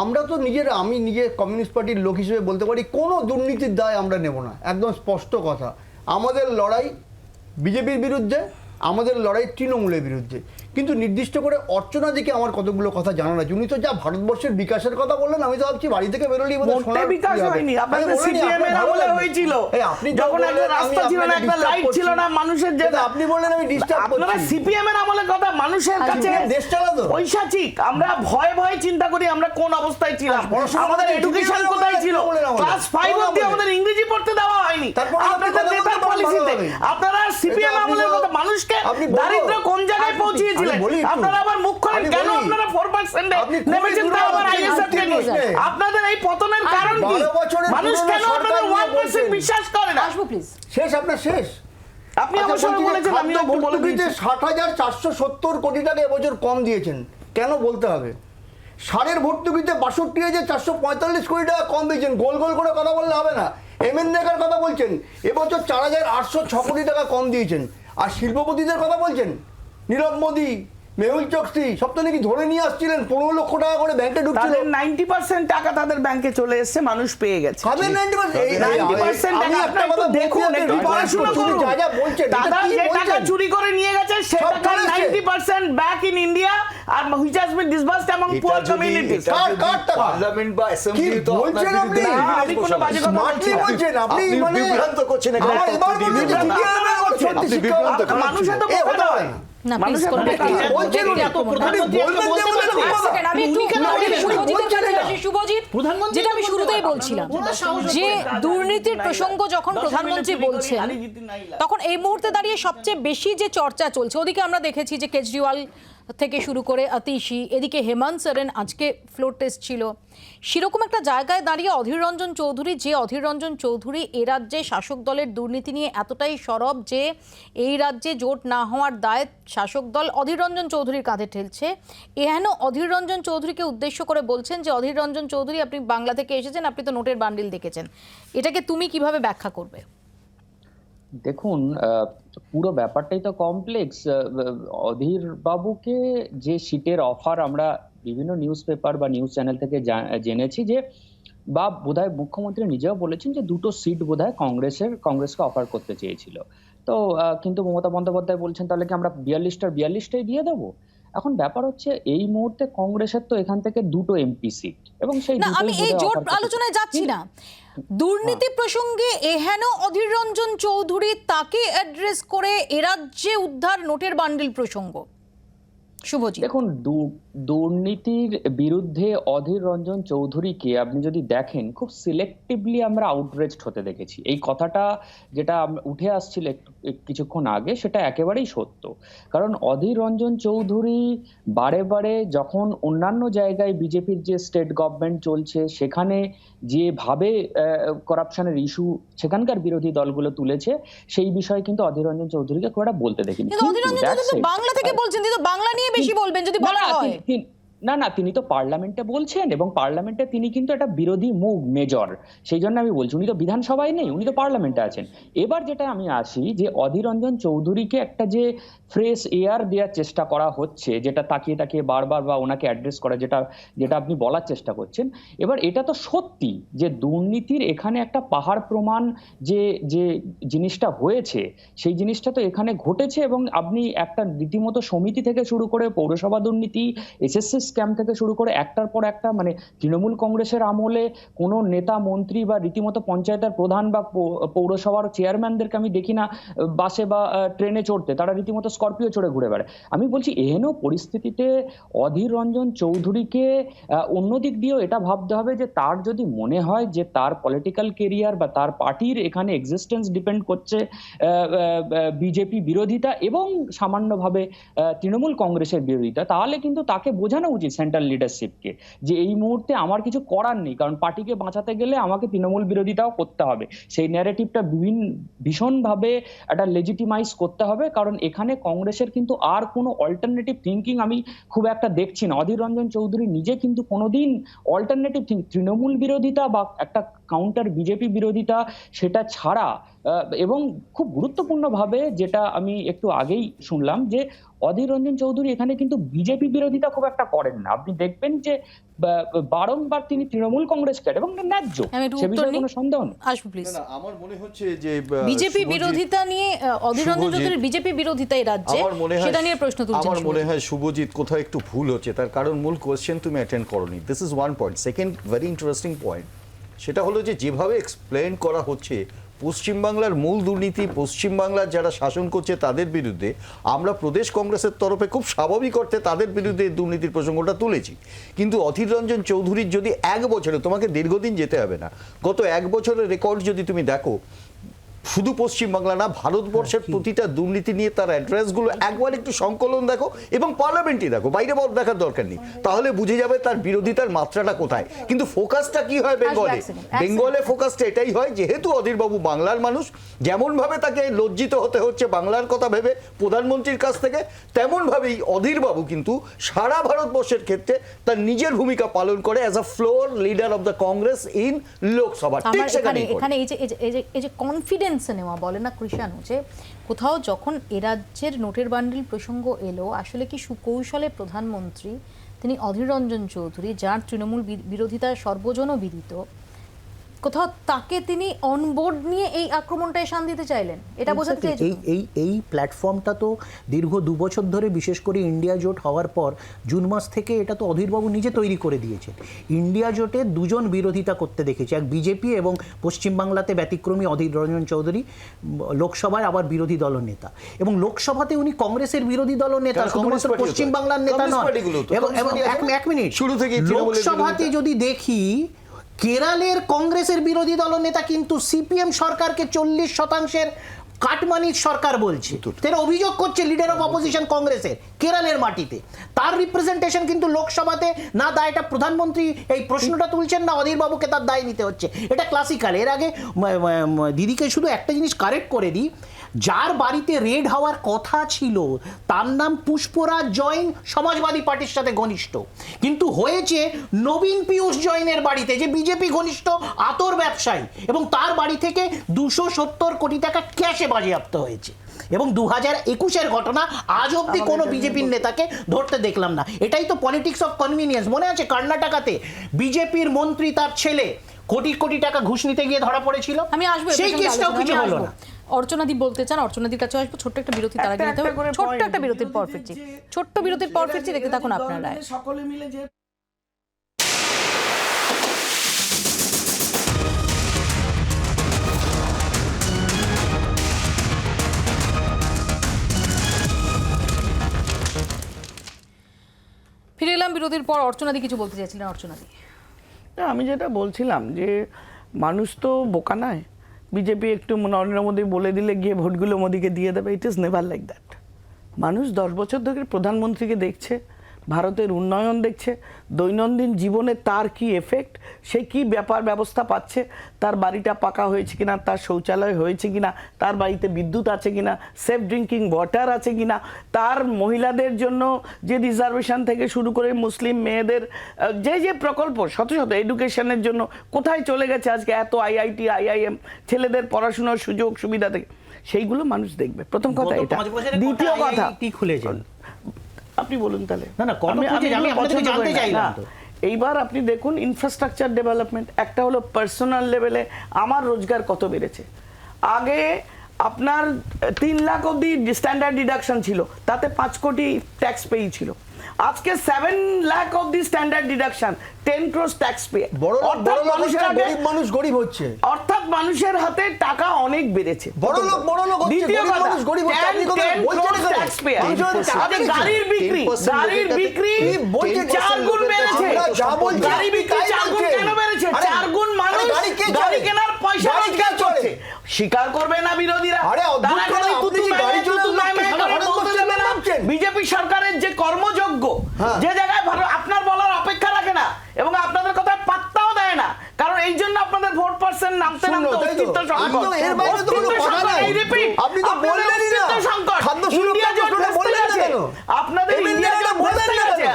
আমরা তো আমি নিজে কমিউনিস্ট পার্টির লোক হিসেবে বলতে পারি কোনো দুর্নীতির দায় আমরা নেব না, একদম স্পষ্ট কথা। আমাদের লড়াই বিজেপির বিরুদ্ধে, আমাদের লড়াই তৃণমূলের বিরুদ্ধে। কিন্তু নির্দিষ্ট করে অর্চনাদিকে আমার কতগুলো কথা জানা আছে। উনি তো যা ভারতবর্ষের বিকাশের কথা বললেন, আমি তো ভাবছি বাড়ি থেকে বেরোলেই বোধহয় মোটে বিকাশ হয়নি, আপনাদের সিপিএম এর আমলে হয়েছিল, যখন একটা রাস্তা ছিল না, একটা লাইট ছিল না, মানুষের যে আপনি বললেন আমি ডিস্টার্ব আপনারা করছি। সিপিএম এর আমলে কথা মানুষের কাছে দেশ চালাতো। ঐশাচিক, আমরা ভয়ে ভয়ে চিন্তা করি আমরা কোন অবস্থায় ছিলাম, আমাদের এডুকেশন কোথায় ছিল, ক্লাস 5 অবধি আমাদের ইংরেজি পড়তে দেওয়া হয়নি আপনাদের নেতার পলিসিতে। আপনারা সিপিএম আমলের কথা মানুষকে দারিদ্র কোন জায়গায় পৌঁছিয়েছিলেন, আপনারা আবার মুখ খোলেন কেন আপনারা 4% নেমেছেন, তা আবার আইএসএফ কে নিয়ে। আপনাদের এই পতনের কারণ কি? মানুষ কেন আপনাদের 1% বিশ্বাস করে না? আসবো প্লিজ। শেষ আপনার শেষ। আপনি আমার সঙ্গে বলেছেন, আমি একটু বলে দিচ্ছি। 60,470 কোটি টাকা এবছর কম দিয়েছেন, কেন বলতে হবে? সারের ভর্তুকিতে 62,445 কোটি টাকা কম দিয়েছেন, গোল গোল করে কথা বললে হবে না। এমএনরেগার কথা বলছেন, এবছর 4,806 কোটি টাকা কম দিয়েছেন। আর শিল্পপতিদের কথা বলছেন, নীরব মোদী, মেহুল চোকসি সব তো নাকি ধরে নিয়ে আসছিলেন, 15 লক্ষ টাকা করে ব্যাংকে ঢুকছিল। তাদের 90% টাকা তাদের ব্যাংকে চলে এসেছে, মানুষ পেয়ে গেছে। খাবেন 90%? 90% টাকা আপনারা একটু দেখুন, একটু পড়াশোনা করুন। যা যা বলছেন, দাদা যে টাকা চুরি করে নিয়ে গেছে সে সব টাকা চলে এসছে। 90% back in India and which has been disbursed among poor communities. কার টাকা? পার্লামেন্ট বা কি অ্যাসেম্বলি তো বলছেন আপনার আপনি? বিরুদ্ধে আমি কোনো বাজে কথা Smartly বলছি না। বলছেন আপনি, আপনি মানে বিভ্রান্ত করছেন এখানে আমার তথ্য এবার দিয়ে বলছেন যে বিভ্রান্ত। ঠিকই আমরা করছি, আপনি শিক্ষা- বিভ্রান্ত মানুষ এত এ বোকা হতে নয়। পারে না। না, মানুষ please, এখন কোনো বেকার। ব্যক্তি- বলছেন উনি। ব্যক্তি আক্রমণ। প্রধানমন্ত্রী বলবেন বলতে যে বলতে এক বলতে second, আমি একটু- উনি কেন আমি বলবেন? শুভজিতের কাছে বলছেন আসি। শুভজিৎ, প্রধানমন্ত্রী যেটা আমি বলতে শুরুতেই পারেন। বলছিলাম ওনার সাহস যে কোথায়? দুর্নীতির প্রসঙ্গ যখন প্রধানমন্ত্রী বলছেন তখন এই মুহূর্তে দাঁড়িয়ে সবচেয়ে বেশি যে চর্চা চলছে, ওদিকে আমরা দেখেছি যে কেজরিওয়াল থেকে শুরু করে আতিশি, এদিকে হেমন্ত সোরেন আজকে ফ্লোর টেস্ট ছিল, সেরকম একটা জায়গায় দাঁড়িয়ে অধীর রঞ্জন চৌধুরী, যে অধীর রঞ্জন চৌধুরী এ রাজ্যে শাসক দলের দুর্নীতি নিয়ে এতটাই সরব যে এই রাজ্যে জোট না হওয়ার দায় শাসক দল অধীর রঞ্জন চৌধুরীর কাঁধে ঠেলছে। এহেন অধীর রঞ্জন চৌধুরীকে উদ্দেশ্য করে বলছেন যে অধীর রঞ্জন চৌধুরী, আপনি বাংলা থেকে এসেছেন, আপনি তো নোটের বান্ডিল দেখেছেন, এটাকে তুমি কিভাবে ব্যাখ্যা করবে? দেখুন, পুরো ব্যাপারটাই তো কমপ্লেক্স। অধীর বাবুকে যে সিটের অফার আমরা বিভিন্ন নিউজ পেপার বা নিউজ চ্যানেল থেকে জেনেছি যে, বা বোধহয় মুখ্যমন্ত্রী নিজেও বলেছেন যে 2টো সিট বোধহয় কংগ্রেসকে অফার করতে চেয়েছিল। তো কিন্তু মমতা বন্দ্যোপাধ্যায় বলছেন তাহলে কি আমরা 42টাই দিয়ে দেবো? এখন ব্যাপার হচ্ছে এই মুহূর্তে কংগ্রেসের তো এখান থেকে 2টো এমপি সিট, এবং সেই না, আমি এই জোট দুটোই আলোচনায় যাচ্ছি না, দুর্নীতি প্রসঙ্গে এহেন অধীর রঞ্জন চৌধুরী, তাকে অ্যাড্রেস করে এ রাজ্যে উদ্ধার নোটের বান্ডিল প্রসঙ্গ। শুভজিৎ, দেখুন, দুর্নীতির বিরুদ্ধে অধীর রঞ্জন চৌধুরীকে আপনি যদি দেখেন, খুব সিলেক্টিভলি আমরা আউটরেজড হতে দেখেছি। এই কথাটা যেটা উঠে আসছিল কিছুক্ষণ আগে, সেটা একেবারেই সত্য। কারণ অধীর রঞ্জন চৌধুরী বারে বারে যখন অন্যান্য জায়গায় বিজেপির যে স্টেট গভর্নমেন্ট চলছে সেখানে যেভাবে করাপশনের ইস্যু সেখানকার বিরোধী দলগুলো তুলেছে, সেই বিষয়ে কিন্তু অধীর রঞ্জন চৌধুরীকে খুব একটা বলতে দেখিনি। কিন্তু অধীর রঞ্জন চৌধুরী তো বাংলা থেকে বলছেন, তিনি তো বাংলা নিয়ে বেশি বলবেন যদি বলা হয়। না, তিনি তো পার্লামেন্টে বলছেন, এবং পার্লামেন্টে তিনি কিন্তু একটা বিরোধী মুখ মেজর, সেই জন্য আমি বলছি, উনি তো বিধানসভায় নেই, উনি তো পার্লামেন্টে আছেন। এবার যেটা আমি আসি, যে অধীর রঞ্জন চৌধুরীকে একটা যে ফ্রেশ এয়ার দেওয়ার চেষ্টা করা হচ্ছে, যেটা তাকিয়ে তাকিয়ে বারবার, বা ওনাকে অ্যাড্রেস করা, যেটা আপনি বলার চেষ্টা করছেন, এবার এটা তো সত্যি যে দুর্নীতির এখানে একটা পাহাড় প্রমাণ যে জিনিসটা হয়েছে, সেই জিনিসটা তো এখানে ঘটেছে। এবং আপনি একটা রীতিমতো সমিতি থেকে শুরু করে পৌরসভা দুর্নীতি, এসএসসি স্ক্যাম থেকে শুরু করে একটার পর একটা, মানে তৃণমূল কংগ্রেসের আমলে কোনো নেতা মন্ত্রী বা রীতিমতো পঞ্চায়েতের প্রধান বা পৌরসভার চেয়ারম্যানদেরকে আমি দেখি না বাসে বা ট্রেনে চড়তে, তারা রীতিমতো স্করপিও চড়ে ঘুরে বেড়ায়। আমি বলছি, এহেন পরিস্থিতিতে অধীর রঞ্জন চৌধুরীকে অন্যদিক দিয়েও এটা ভাবতে হবে যে তার যদি মনে হয় যে তার পলিটিক্যাল কেরিয়ার বা তার পার্টির এখানে এক্সিস্টেন্স ডিপেন্ড করছে বিজেপি বিরোধিতা এবং সামান্যভাবে তৃণমূল কংগ্রেসের বিরোধিতা, তাহলে কিন্তু তাকে বোঝানো উচিত সেন্ট্রাল লিডারশিপকে যে এই মুহূর্তে আমার কিছু করার নেই, কারণ পার্টিকে বাঁচাতে গেলে আমাকে তৃণমূল বিরোধিতাও করতে হবে। সেই ন্যারেটিভটা ভীষণভাবে একটা লেজিটিমাইজ করতে হবে, কারণ এখানে কংগ্রেসের কিন্তু আর কোনো অল্টারনেটিভ থিঙ্কিং আমি খুব একটা দেখছি না। অধীর রঞ্জন চৌধুরী নিজে কিন্তু কোনোদিন অল্টারনেটিভ তৃণমূল বিরোধিতা বা একটা কাউন্টার বিজেপি বিরোধিতা সেটা ছাড়া, এবং খুব গুরুত্বপূর্ণভাবে যেটা আমি একটু আগেই শুনলাম, যে অধীর রঞ্জন চৌধুরী এখানে কিন্তু বিজেপি বিরোধিতা খুব একটা করেন না। আপনি দেখবেন যে বারংবার তিনি তৃণমূল কংগ্রেসকে, এবং ন্যায্য, সে বিষয়ে কোনো সন্দেহ নেই। আসবো প্লিজ। আমার মনে হচ্ছে যে বিজেপি বিরোধিতা নিয়ে অধীর রঞ্জন চৌধুরীর বিজেপি বিরোধিতা এই রাজ্যে, সেটা নিয়ে প্রশ্ন তুলছেন। আমার মনে হয় শুভজিৎ কোথাও একটু ভুল হচ্ছে, তার কারণ মূল কোয়েশ্চেন তুমি অ্যাটেন্ড করোনি। This is one point. Second very interesting point, সেটা হলো যে যেভাবে এক্সপ্লেন করা হচ্ছে পশ্চিমবাংলার মূল দুর্নীতি, পশ্চিমবাংলার যারা শাসন করছে তাদের বিরুদ্ধে, আমরা প্রদেশ কংগ্রেসের তরফে খুব স্বাভাবিক অর্থে তাদের বিরুদ্ধে দুর্নীতির প্রসঙ্গটা তুলেছি। কিন্তু অধীর রঞ্জন চৌধুরীর যদি এক বছরে, তোমাকে দীর্ঘদিন যেতে হবে না, গত এক বছরের রেকর্ড যদি তুমি দেখো, শুধু পশ্চিমবাংলা না, ভারতবর্ষের প্রতিটা দুর্নীতি নিয়ে তার অ্যাড্রেসগুলো একবার একটু সংকলন দেখো এবং পার্লামেন্টই দেখো, বাইরে দেখার দরকার নেই, তাহলে বুঝে যাবে তার বিরোধিতার মাত্রাটা কোথায়। কিন্তু ফোকাসটা কি হয় বেঙ্গলে ফোকাসটা এটাই হয়, যেহেতু অধীরবাবু বাংলার মানুষ, যেমনভাবে তাকে লজ্জিত হতে হচ্ছে বাংলার কথা ভেবে প্রধানমন্ত্রীর কাছ থেকে, তেমনভাবেই অধীরবাবু কিন্তু সারা ভারতবর্ষের ক্ষেত্রে তার নিজের ভূমিকা পালন করে as a floor leader of the Congress in Lok Sabha. ঠিক সেখানে এখানে এই যে কনফিডেন্স নেওয়া বলে না কৃষাণু, যে কোথাও যখন এ রাজ্যের নোটের বান্ডিল প্রসঙ্গ এলো, আসলে কি সুকৌশলে প্রধানমন্ত্রী তিনি অধীর রঞ্জন চৌধুরী, যার তৃণমূল বিরোধিতা সর্বজনবিদিত, কোথাও তাকে তিনি অনবোর্ড নিয়ে এই আক্রমণটায় শান দিতে চাইলেন, এটা বোঝাতে চাইছেন। এই প্ল্যাটফর্মটা তো দীর্ঘ 2 বছর ধরে, বিশেষ করে ইন্ডিয়া জোট হওয়ার পর জুন মাস থেকে এটা তো অধীরবাবু নিজে তৈরি করে দিয়েছেন। ইন্ডিয়া জোটে 2 জন বিরোধিতা করতে দেখেছি, এক বিজেপি এবং পশ্চিমবাংলাতে ব্যতিক্রমী অধীর রঞ্জন চৌধুরী, লোকসভায় আবার বিরোধী দলনেতা, এবং লোকসভাতে উনি কংগ্রেসের বিরোধী দলনেতা, শুধুমাত্র পশ্চিমবাংলার নেতা নন। এবং এক মিনিট, শুরু থেকে লোকসভাতে যদি দেখি কেরালের কংগ্রেসের বিরোধী দলনেতা কিন্তু সিপিএম সরকারকে 40% কাটমানির সরকার বলছে, তারা অভিযোগ করছে লিডার অফ অপোজিশন কংগ্রেসের কেরালের মাটিতে। তার রিপ্রেজেন্টেশন কিন্তু লোকসভাতে না, দায়টা প্রধানমন্ত্রী এই প্রশ্নটা তুলছেন না, অধীরবাবুকে তার দায় নিতে হচ্ছে। এটা ক্লাসিক্যাল। এর আগে দিদিকে শুধু একটা জিনিস কারেক্ট করে দিই, যার বাড়িতে রেড হওয়ার কথা ছিল তার নাম পুষ্পরাজ জৈন, সমাজবাদী পার্টির সাথে ঘনিষ্ঠ, কিন্তু হয়েছে নবীন পীযূষ জৈনের বাড়িতে, যে বিজেপি ঘনিষ্ঠ আতর ব্যবসায়ী, এবং তার বাড়ি থেকে 270 কোটি টাকা ক্যাশে বাজেয়াপ্ত হয়েছে। এবং 2021-এর ঘটনা, আজ অব্দি কোনো বিজেপির নেতাকে ধরতে দেখলাম না। এটাই তো পলিটিক্স অফ কনভিনিয়েন্স। মনে আছে কর্ণাটকাতে বিজেপির মন্ত্রী তার ছেলে কোটি কোটি টাকা ঘুষ নিতে গিয়ে ধরা পড়েছিল, আমি আসবো, সেই কেসটাও কিছু হলো না। অর্চনাদি বলতে চান, অর্চনাদির কাছে আসবো। ছোট্ট একটা বিরতি, তার আগে নিতে হবে ছোট্ট একটা বিরতির পর ফিরছি। ছোট্ট বিরতির পর ফিরছি, দেখতে থাকুন আপনারা। সকলে মিলে যে ফিরে এলাম বিরতির পর। অর্চনাদি কিছু বলতে চাইছিলেন। অর্চনাদি, আমি যেটা বলছিলাম যে মানুষ তো বোকা নয়, বিজেপি একটু নরেন্দ্র মোদী বলে দিলে গিয়ে ভোটগুলো মোদীকে দিয়ে দেবে, it is never like that. মানুষ 10 বছর ধরে প্রধানমন্ত্রীকে দেখছে, ভারতের উন্নয়ন দেখছে, দৈনন্দিন জীবনে তার কি এফেক্ট, সে কি ব্যাপার ব্যবস্থা পাচ্ছে, তার বাড়িটা পাকা হয়েছে কিনা, তার শৌচালয় হয়েছে কিনা, তার বাড়িতে বিদ্যুৎ আছে কিনা, সেফ ড্রিঙ্কিং ওয়াটার আছে কিনা, তার মহিলাদের জন্য যে রিজার্ভেশন থেকে শুরু করে মুসলিম মেয়েদের যে প্রকল্প শত শত এডুকেশনের জন্য কোথায় চলে গেছে আজকে এত IIT IIM, ছেলেদের পড়াশোনার সুযোগ সুবিধা থেকে, সেইগুলো মানুষ দেখবে। প্রথম কথা এটা। দ্বিতীয় কথা, আপনি বলুন তাহলে। এইবার আপনি দেখুন ইনফ্রাস্ট্রাকচার ডেভেলপমেন্ট, একটা হলো পার্সোনাল লেভেলে আমার রোজগার কত বেড়েছে। আগে আপনার 3 লাখ অব্দি স্ট্যান্ডার্ড ডিডাকশন ছিল, তাতে 5 কোটি ট্যাক্স পেই ছিল। আজকে 7 লাখ অব্দি standard deduction, 10 crore tax pay. মানুষ গরিব হচ্ছে, অর্থাৎ মানুষের হাতে টাকা অনেক বেড়েছে। দ্বিতীয় কথা, গাড়ির বিক্রি 4 গুণ বেড়েছে। গাড়ি বিক্রি 4 গুণ কেন বেড়েছে? 4 গুণ মানুষ গাড়ি কেনার পয়সা রোজগার করছে। স্বীকার করবে না বিরোধীরা। বিজেপি সরকারের যে কর্মযোগ্য, যে জায়গায় আপনার বলার অপেক্ষা রাখে না এবং আপনাদের কথা পাত্তাও দেয় না, কারণ এই জন্য আপনাদের ভোট পার্সেন্ট নামতে নামতে অস্তিত্ব সংকট। আপনি তো বললেনই না খাদ্য সুরক্ষা প্রশ্নটা বললেন না কেন? আপনাদের ইন্ডিয়া জোট বললেন না কেন?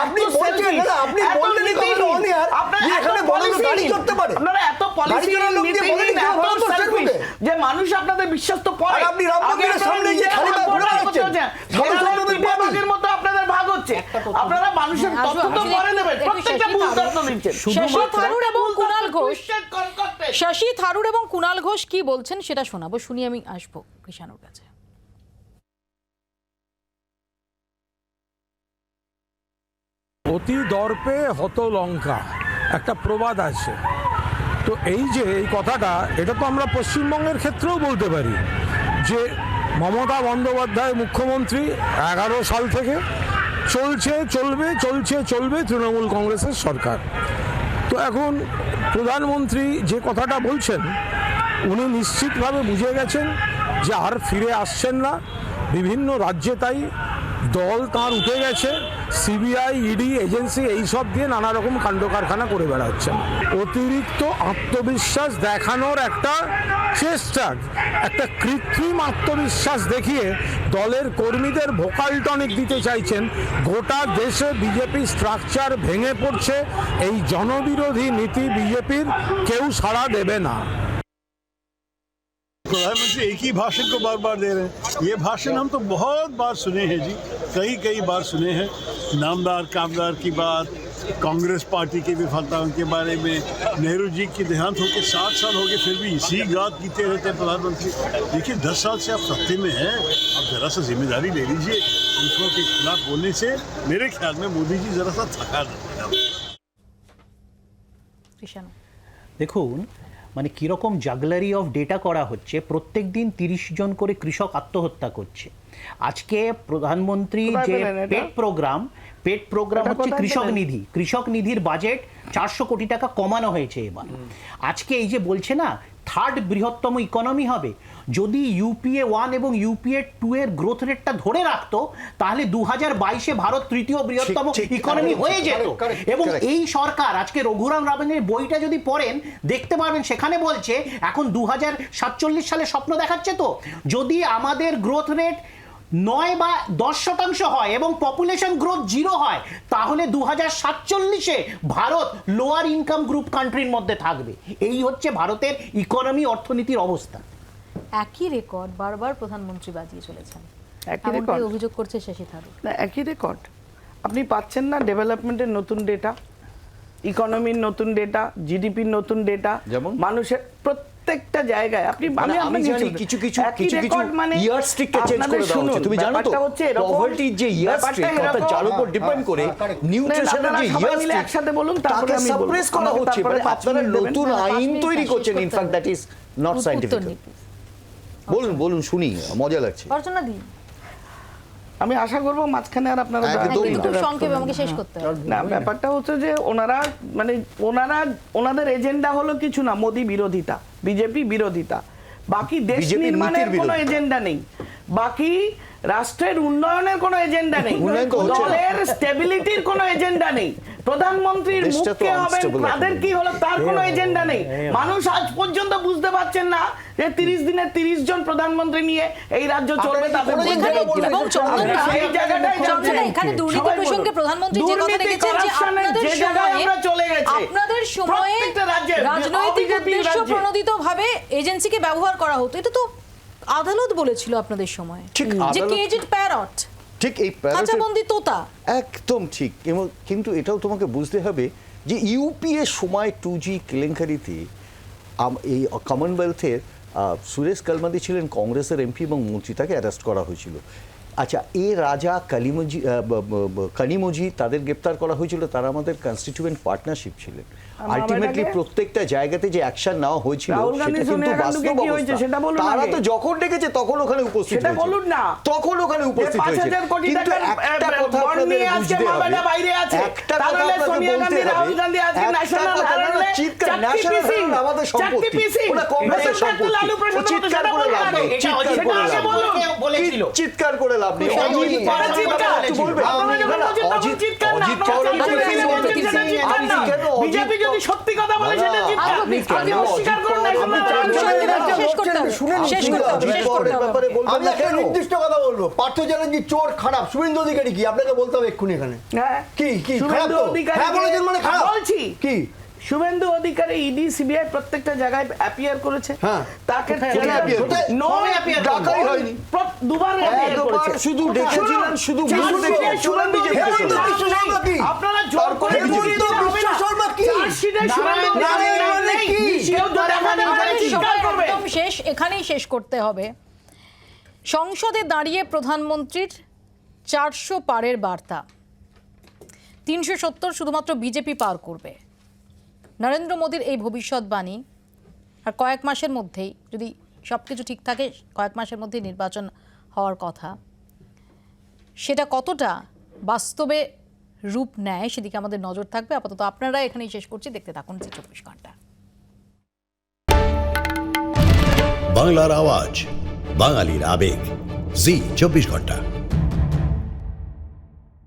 আপনি বলছেন না, আপনি বললেনই তো অনিয়ার যে এখানে বড় গাড়ি করতে পারে। আপনারা এত পলিসি যে মানুষ আপনাদের বিশ্বস্ত পড়ে। আপনি রাম মন্দিরের সামনে যে খালি ঘোড়া করছেন, ভাগের মতো আপনাদের ভাগ হচ্ছে। আপনারা মানুষের তথ্য তো পরে দেবেন, প্রত্যেকটা ভুল তথ্য দিচ্ছেন। শশী থারুর এবং কুণাল ঘোষ কি বলছেন সেটা শোনাবো, শুনি আমি আসবো কৃষাণুর কাছে। অতি দর্পে হত লঙ্কা, একটা প্রবাদ আছে। তো এই যে এই কথাটা, এটা তো আমরা পশ্চিমবঙ্গের ক্ষেত্রেও বলতে পারি যে মমতা বন্দ্যোপাধ্যায় মুখ্যমন্ত্রী 11 সাল থেকে চলবে তৃণমূল কংগ্রেসের সরকার। তো এখন প্রধানমন্ত্রী যে কথাটা বলছেন, উনি নিশ্চিতভাবে বুঝে গেছেন যে আর ফিরে আসছেন না। বিভিন্ন রাজ্যে তাই দল তাঁর উঠে গেছে, সিবিআই ইডি এজেন্সি এইসব দিয়ে নানা রকম কাণ্ড কারখানা করে বেড়াচ্ছেন। অতিরিক্ত আত্মবিশ্বাস দেখানোর একটা চেষ্টা, একটা কৃত্রিম আত্মবিশ্বাস দেখিয়ে দলের কর্মীদের ভোকাল টনিক দিতে চাইছেন। গোটা দেশে বিজেপি স্ট্রাকচার ভেঙে পড়ছে, এই জনবিরোধী নীতি বিজেপির কেউ সাড়া দেবে না। प्रधानमंत्री एक ही भाषण को बार बार दे रहे हैं। ये भाषण हम तो बहुत बार सुने हैं जी, कई बार सुने हैं। नामदार कामदार की बात, कांग्रेस पार्टी के भी फतह के बारे में, नेहरू जी की देहांत होकर 60 साल हो गए, फिर भी इसी बात कीते रहते हैं प्रधानमंत्री। देखिए 10 साल से आप सत्ते में हैं, आप जरा सा जिम्मेदारी ले लीजिए। दूसरों के खिलाफ बोलने से मेरे ख्याल में मोदी जी जरा सा थका देते हैं। দেখুন মানে কীরকম জাগলারি অফ ডেটা করা হচ্ছে, প্রত্যেক দিন 30 জন করে কৃষক আত্মহত্যা করছে। আজকে প্রধানমন্ত্রী যে পেট প্রোগ্রাম হচ্ছে কৃষক নিধির বাজেট 400 কোটি টাকা কমানো হয়েছে এবার। আজকে এই যে বলছে না থার্ড বৃহত্তম ইকোনমি হবে, যদি ইউপিএ 1 এবং ইউপিএ 2 এর গ্রোথ রেটটা ধরে রাখতো তাহলে 2022-এ ভারত তৃতীয় বৃহত্তম ইকোনমি হয়ে যেত। এবং এই সরকার আজকে রঘুরাম রাজনের বইটা যদি পড়েন দেখতে পারবেন সেখানে বলছে এখন 2047 সালে স্বপ্ন দেখাচ্ছে। তো যদি আমাদের গ্রোথ রেট 9 বা 10% হয় এবং পপুলেশন গ্রোথ 0 হয় তাহলে 2047-এ ভারত লোয়ার ইনকাম গ্রুপ কান্ট্রির মধ্যে থাকবে। এই হচ্ছে ভারতের ইকোনমি অর্থনীতির অবস্থা। একই রেকর্ড বারবার প্রধানমন্ত্রী বাজিয়ে চলেছেন, একই রেকর্ড অভিযোগ করছে শশী থারুর। না, একই রেকর্ড। আপনি পাচ্ছেন না ডেভেলপমেন্টের নতুন ডেটা, ইকোনমির নতুন ডেটা, জিডিপির নতুন ডেটা, যেমন মানুষের প্রত্যেকটা জায়গায় আপনি আমি জানি কিছু ইয়ারস্ট্রিকটা চেঞ্জ করে দেওয়া হচ্ছে। তুমি জানো তো পভার্টির যে ইয়ারস্ট্রিক অর্থাৎ যার উপর ডিপেন্ড করে নিউট্রিশনের যে ইয়ারস্ট্রিক একসাথে বলুন তারপরে আমি সাপ্রেস করা হচ্ছে। মানে আপনারা নতুন আইন তৈরি করছেন, in fact that is not scientific. বলুন শুনি, মজা লাগছে। অর্চনা দি, আমি আশা করব মাঝখানে আর আপনারা সংক্ষেপে আমাকে শেষ করতে হবে না। ব্যাপারটা হচ্ছে যে ওনাদের এজেন্ডা হলো কিছু না, মোদি বিরোধিতা, বিজেপি বিরোধিতা। বাকি দেশ নির্মাণের কোনো এজেন্ডা নেই, বাকি রাষ্ট্রের উন্নয়নের কোনো এজেন্ডা নেই, দলের স্টেবিলিটির কোনো এজেন্ডা নেই, প্রধানমন্ত্রীর মুখে হবেন তাদের কি হলো তার কোনো এজেন্ডা নেই। মানুষ আজ পর্যন্ত বুঝতে পারছেন না যে 30 দিনে 30 জন প্রধানমন্ত্রী নিয়ে এই রাজ্য চলবে। তাদের এখানে দুর্নীতি প্রসঙ্গে প্রধানমন্ত্রী যে কথা রেখেছেন যে আপনাদের সময়ে রাজনৈতিক উদ্দেশ্য প্রণোদিতভাবে এজেন্সিকে ব্যবহার করা হতো, এটা তো আদালত বলেছিল আপনাদের সময় যে কেজেড প্যারট, ঠিক এই কাঁচাবন্দি তোতা, একদম ঠিক। কিন্তু এটাও তোমাকে বুঝতে হবে যে ইউপিএ সময় 2G কেলেঙ্কারিতে এই কমনওয়েলথের সুরেশ কালমাদি ছিলেন কংগ্রেসের এমপি এবং মন্ত্রী, তাকে অ্যারেস্ট করা হয়েছিল। আচ্ছা, এ রাজা কানিমোজি তাদের গ্রেপ্তার করা হয়েছিল, তারা আমাদের কনস্টিটিউয়েন্ট পার্টনারশিপ ছিলেন। আলটিমেটলি প্রত্যেকটা জায়গাতে যে অ্যাকশন নেওয়া হয়েছিল সেটা কিন্তু বাস্তব অবস্থা। তারা তো যখন ডেকেছে তখন ওখানে উপস্থিত হয়েছে, বলুন না তখন ওখানে উপস্থিত হয়েছে। কিন্তু একটা কথা আপনাদের বুঝতে হবে, একটা কথা আপনাদের বলতে হবে, চিৎকার ন্যাশনাল হেরাল্ড আমাদের সম্পত্তি, ওটা কংগ্রেসের সম্পত্তি। চিৎকার করে লাভ নেই, চিৎকার করে লাভ নেই। বিজেপি যদি সত্যি কথা বলে সেটা চিৎকার, অস্বীকার করুন না। নির্দিষ্ট কথা বলবো, পার্থ চ্যাটার্জি চোর খারাপ, শুভেন্দু অধিকারী কি আপনাকে বলতে হবে এক্ষুনি এখানে কি কি শুভেন্দু অধিকারী বলছি কি শুভেন্দু অধিকারী ইডি সিবিআই প্রত্যেকটা জায়গায় অ্যাপিয়ার করেছে, তাকে ডাকাই হয়নি, দুবার শুধু ডেকেছিলেন, শুধু আপনারা জোর করে একদম শেষ, এখানেই শেষ করতে হবে। সংসদে দাঁড়িয়ে প্রধানমন্ত্রীর 400 পারের বার্তা, 370 শুধুমাত্র বিজেপি পার করবে। নরেন্দ্র মোদীর এই ভবিষ্যৎবাণী, আর কয়েক মাসের মধ্যেই যদি সবকিছু ঠিক থাকে কয়েক মাসের মধ্যেই নির্বাচন হওয়ার কথা, সেটা কতটা বাস্তবে রূপ নেয় সেদিকে আমাদের নজর থাকবে। আপাতত আপনারা এখানেই শেষ করছি, দেখতে থাকুন জি 24 ঘন্টা। বাংলার আওয়াজ, বাঙালির আবেগ, জি 24 ঘন্টা।